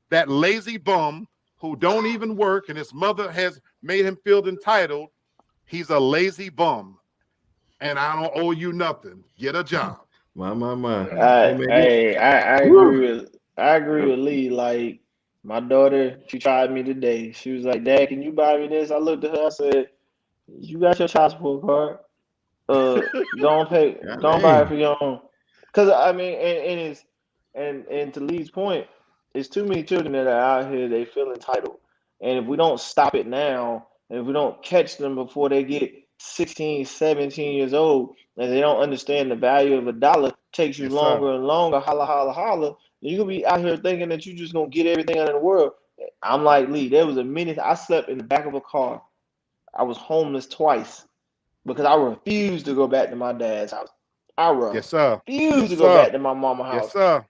that lazy bum who don't even work, and his mother has made him feel entitled, he's a lazy bum. And I don't owe you nothing. Get a job. My. I agree with Lee. Like, My daughter, she tried me today. She was like, "Dad, can you buy me this?" I looked at her. I said, "You got your child support card. Go and pay. God Go and buy it dang. for your own." Because I mean, and it's and to Lee's point, it's too many children that are out here. They feel entitled, and if we don't stop it now, and if we don't catch them before they get 16, 17 years old, and they don't understand the value of a dollar, takes you Yes, sir. longer and longer. Holla, holla, holla. You gonna be out here thinking that you just gonna get everything out of the world. I'm like Lee. There was a minute I slept in the back of a car. I was homeless twice because I refused to go back to my dad's house. I Yes, sir. refused to Yes, go sir. back to my mama's Yes, house. sir.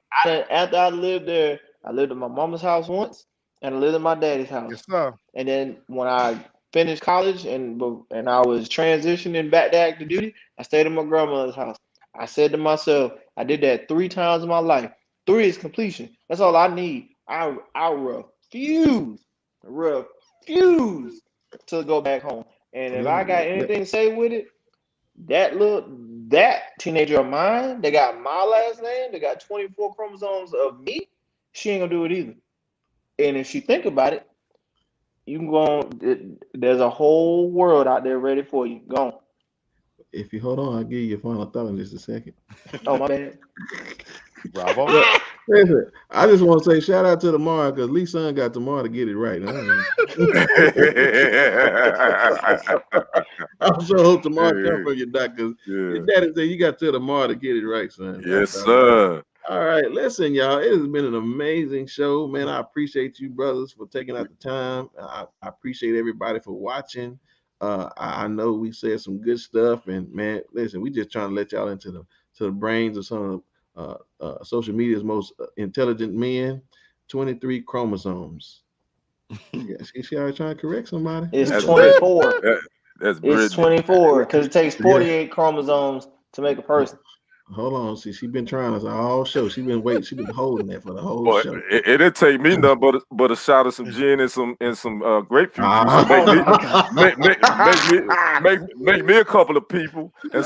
After I lived there, I lived at my mama's house once, and I lived at my daddy's house. Yes, sir. And then when I finished college and I was transitioning back to active duty, I stayed at my grandmother's house. I said to myself, I did that 3 times in my life. 3 is completion. That's all I need. I refuse to go back home. And if I got anything to say with it, that teenager of mine, they got my last name, they got 24 chromosomes of me, she ain't gonna do it either. And if she think about it, you can go on. There's a whole world out there ready for you. Go on. If you hold on, I'll give you your final thought in just a second. Oh, my bad. Bravo. Listen, I just want to say shout out to Tamara because Lee's son got Tamara to get it right. I sure hope Tamara come from your doc because your daddy said you got to Tamara to get it right, son. Yes, sir. All right, listen, y'all. It has been an amazing show, man. I appreciate you, brothers, for taking out the time. I appreciate everybody for watching. I know we said some good stuff, and man, listen, we just trying to let y'all into the brains of some of social media's most intelligent men. 23 chromosomes. She already trying to correct somebody. It's 24. It's 24 because it takes 48 chromosomes to make a person. Hold on, see, she been trying us all show. She been waiting. She been holding that for the whole show. It didn't take me nothing but a shot of some gin and some grapefruit juice to make me a couple of people and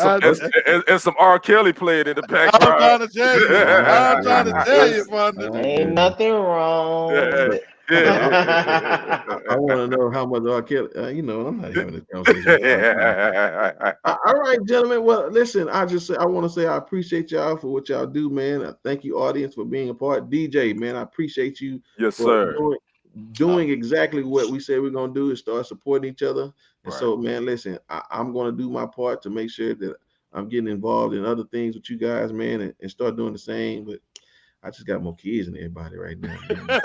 some R. Kelly playing in the background. I'm trying to tell you, partner. Ain't nothing wrong. I want to know how much R. Kelly. I'm not having this conversation. All right, gentlemen. Well, listen. I want to say I appreciate y'all for what y'all do, man. I thank you, audience, for being a part. DJ, man, I appreciate you. Yes, sir. Doing exactly what we said we're gonna do is start supporting each other. And so, man, listen. I'm gonna do my part to make sure that I'm getting involved in other things with you guys, man, and start doing the same. But I just got more kids than everybody right now. I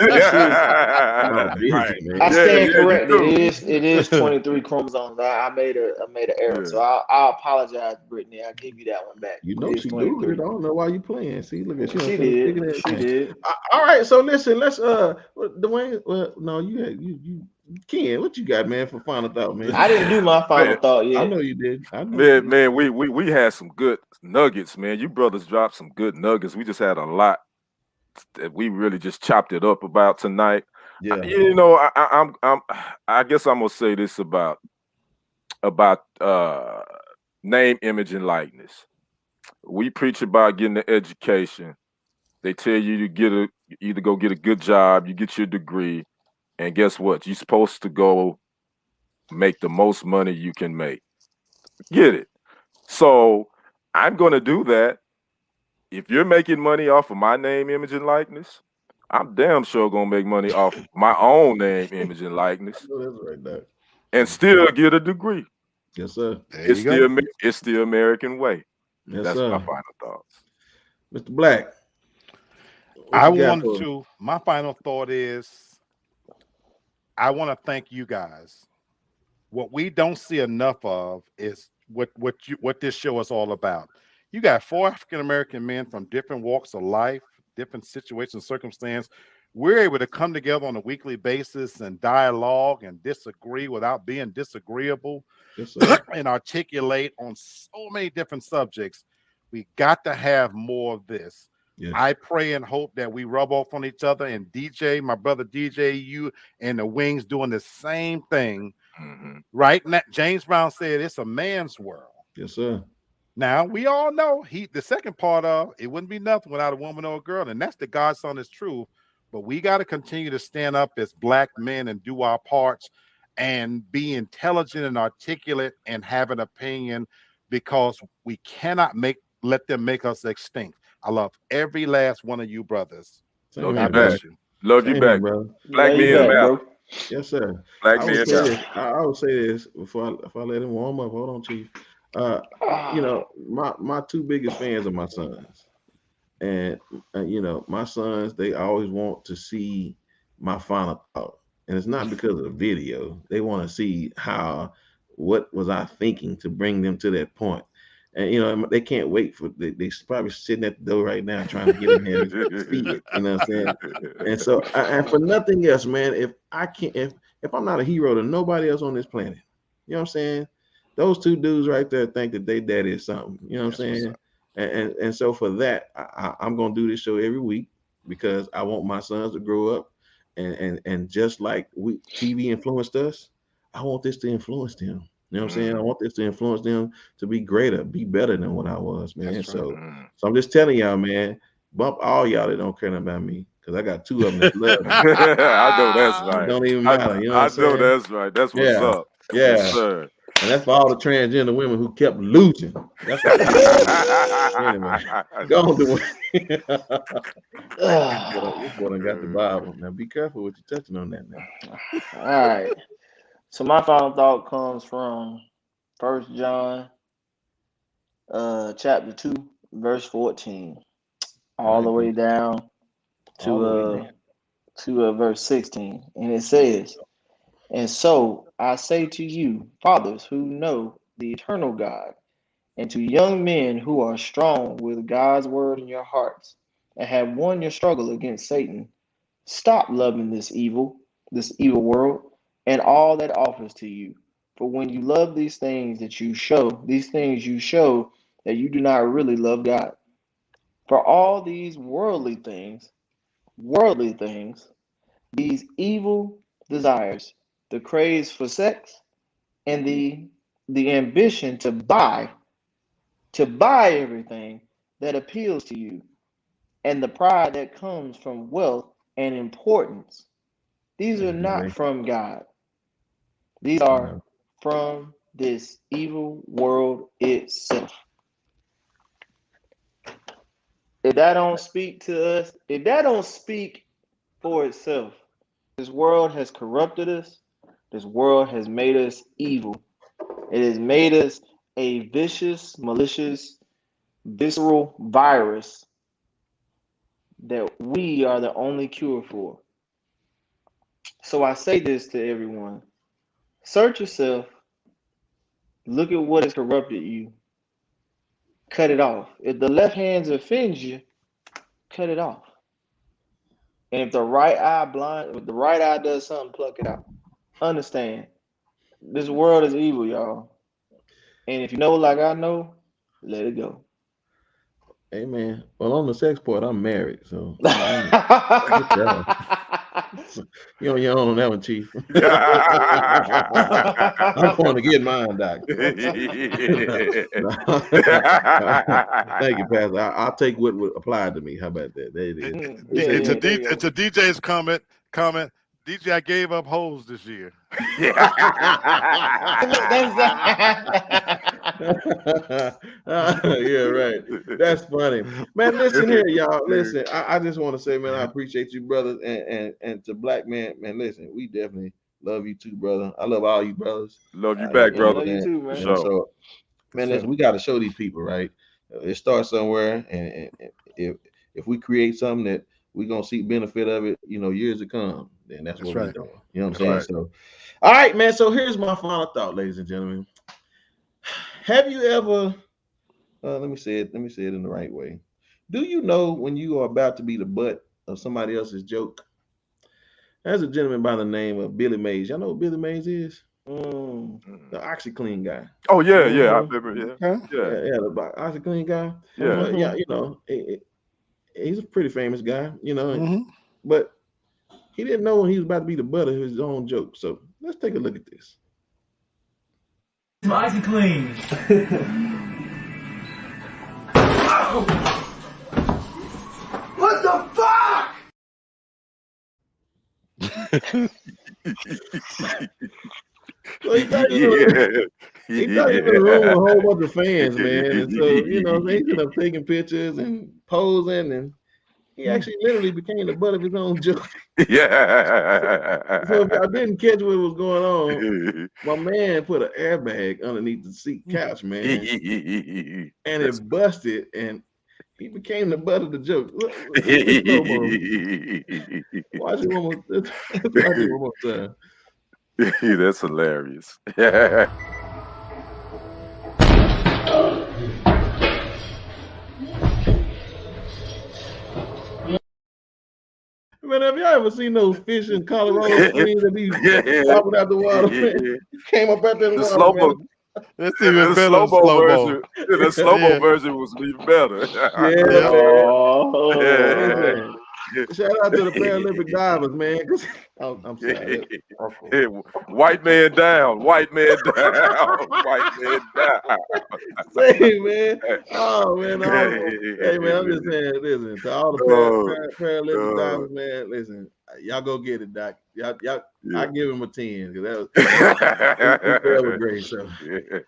stand corrected. It is 23 chromosomes. I made an error, so I apologize, Brittany. I'll give you that one back. You know she do it. I don't know why you playing. See, look at you. She did. All right, so listen. Let's Dwayne. Well, no, you Ken. What you got, man, for final thought, man? I didn't do my final thought yet. I know you did. Man, we had some good nuggets, man. You brothers dropped some good nuggets. We just had a lot that we really just chopped it up about tonight. Yeah. I guess I'm gonna say this about name, image, and likeness. We preach about getting an education. They tell you to either go get a good job, you get your degree, and guess what? You're supposed to go make the most money you can make. Get it? So I'm gonna do that. If you're making money off of my name, image, and likeness, I'm damn sure gonna make money off my own name, image, and likeness, That's right there. and still get a degree. Yes, sir. It's the American way. Yes, That's sir. my final thoughts. Mr. Black. My final thought is, I want to thank you guys. What we don't see enough of is what this show is all about. You got 4 African-American men from different walks of life, different situations, circumstance. We're able to come together on a weekly basis and dialogue and disagree without being disagreeable. Yes, sir. And articulate on so many different subjects. We got to have more of this. Yes. I pray and hope that we rub off on each other, and DJ, my brother DJ, you and the Wings doing the same thing. Mm-hmm. Right now, James Brown said it's a man's world. Yes, sir. Now we all know the second part of it wouldn't be nothing without a woman or a girl, and that's the God's son is true. but we got to continue to stand up as Black men and do our parts and be intelligent and articulate and have an opinion, because we cannot let them make us extinct. I love every last one of you brothers. Same God here, bless you. Love you Same back, here, brother. Black Love you men back, matter. bro. Yes, sir. Black I men would say matter. this. I would say this before I let him warm up. Hold on, Chief. You know, my two biggest fans are my sons, and you know, my sons, they always want to see my final thought, and it's not because of the video. They want to see what was I thinking to bring them to that point. And you know, they can't wait for they probably sitting at the door right now trying to get in there and see it. You know what I'm saying? And so, and for nothing else, man, if I'm not a hero to nobody else on this planet, you know what I'm saying? Those two dudes right there think that they daddy is something. You know what I'm saying? And so for that, I'm gonna do this show every week because I want my sons to grow up and just like TV influenced us, I want this to influence them. You know what I'm saying? I want this to influence them to be greater, be better than what I was, man. That's So right. so I'm just telling y'all, man, bump all y'all that don't care about me, because I got two of them that love me. I know that's It right. don't even matter. You know what I I'm saying? know that's right. That's what's Yeah. up. Yeah. Yes, sir. And that's for all the transgender women who kept losing. That's what anyway. Go on to it. This boy done got the Bible. Now be careful what you're touching on that now. All right. So my final thought comes from 1 John chapter 2, verse 14, all the way down to verse 16. And it says, "And so I say to you, fathers who know the eternal God, and to young men who are strong with God's word in your hearts, and have won your struggle against Satan, stop loving this evil world, and all that offers to you. For when you love these things you show that you do not really love God. For all these worldly things, these evil desires, the craze for sex, and the ambition to buy everything that appeals to you, and the pride that comes from wealth and importance, these are not from God. These are from this evil world itself." If that don't speak to us, if that don't speak for itself, this world has corrupted us. This world has made us evil. It has made us a vicious, malicious, visceral virus that we are the only cure for. So I say this to everyone. Search yourself. Look at what has corrupted you. Cut it off. If the left hand offends you, cut it off. And if the right eye does something, pluck it out. Understand, this world is evil, y'all. And if you know like I know, let it go. Amen. Well, on the sex part, I'm married, so you on your own on that one, Chief. I'm going to get mine, Doctor. Thank you, Pastor. I'll take what applied to me. How about that? There it is. It's a DJ's comment. DJ, I gave up hoes this year. Yeah, right. That's funny, man. Listen here, y'all. Listen, I just want to say, man, I appreciate you, brothers, and to Black man, listen, we definitely love you too, brother. I love all you brothers. Love you back, brother. Love you too, man. So, man, listen, we got to show these people, right? It starts somewhere, and if we create something that we're gonna see benefit of it, years to come, then that's what we're doing. You know what I'm saying? Right. So, all right, man. So here's my final thought, ladies and gentlemen. Have you ever? Let me say it in the right way. Do you know when you are about to be the butt of somebody else's joke? There's a gentleman by the name of Billy Mays. Y'all know what Billy Mays is? The OxyClean guy. Oh yeah, I remember. Yeah, the OxyClean guy. He's a pretty famous guy, but he didn't know when he was about to be the butt of his own joke. So let's take a look at this. OxyClean. What the fuck? So he thought he was in the room with a whole bunch of fans, man. And so, you know, they ended up taking pictures and posing, and he actually literally became the butt of his own joke. Yeah. So if I didn't catch what was going on, my man put an airbag underneath the seat couch, man, and it busted, and he became the butt of the joke. Look, watch it one more. Watch it one more time. That's hilarious. Man, have y'all ever seen those fish in Colorado Springs that be popping out the water? Man? Came up out there The water, slow-mo. man. That's even The better. slow-mo Slow-mo. version. The slow-mo version was even better. Man. Shout out to the Paralympic divers, man. I'm sorry. White man down. White man down. White man down. Say, man. Oh, man. Hey, man, I'm just saying, listen, to all the Paralympic divers, man, listen, y'all go get it, Doc. Y'all, I give him a 10 because that was great. So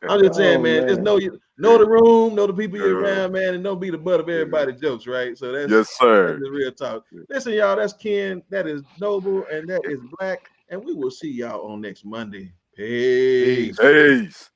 I'm just saying, man, just know the room, know the people you're around, man, and don't be the butt of everybody's jokes, right? So that's yes, sir. That's real talk. Listen, y'all, that's Ken, that is Noble, and that is Black, and we will see y'all on next Monday. Peace. Peace.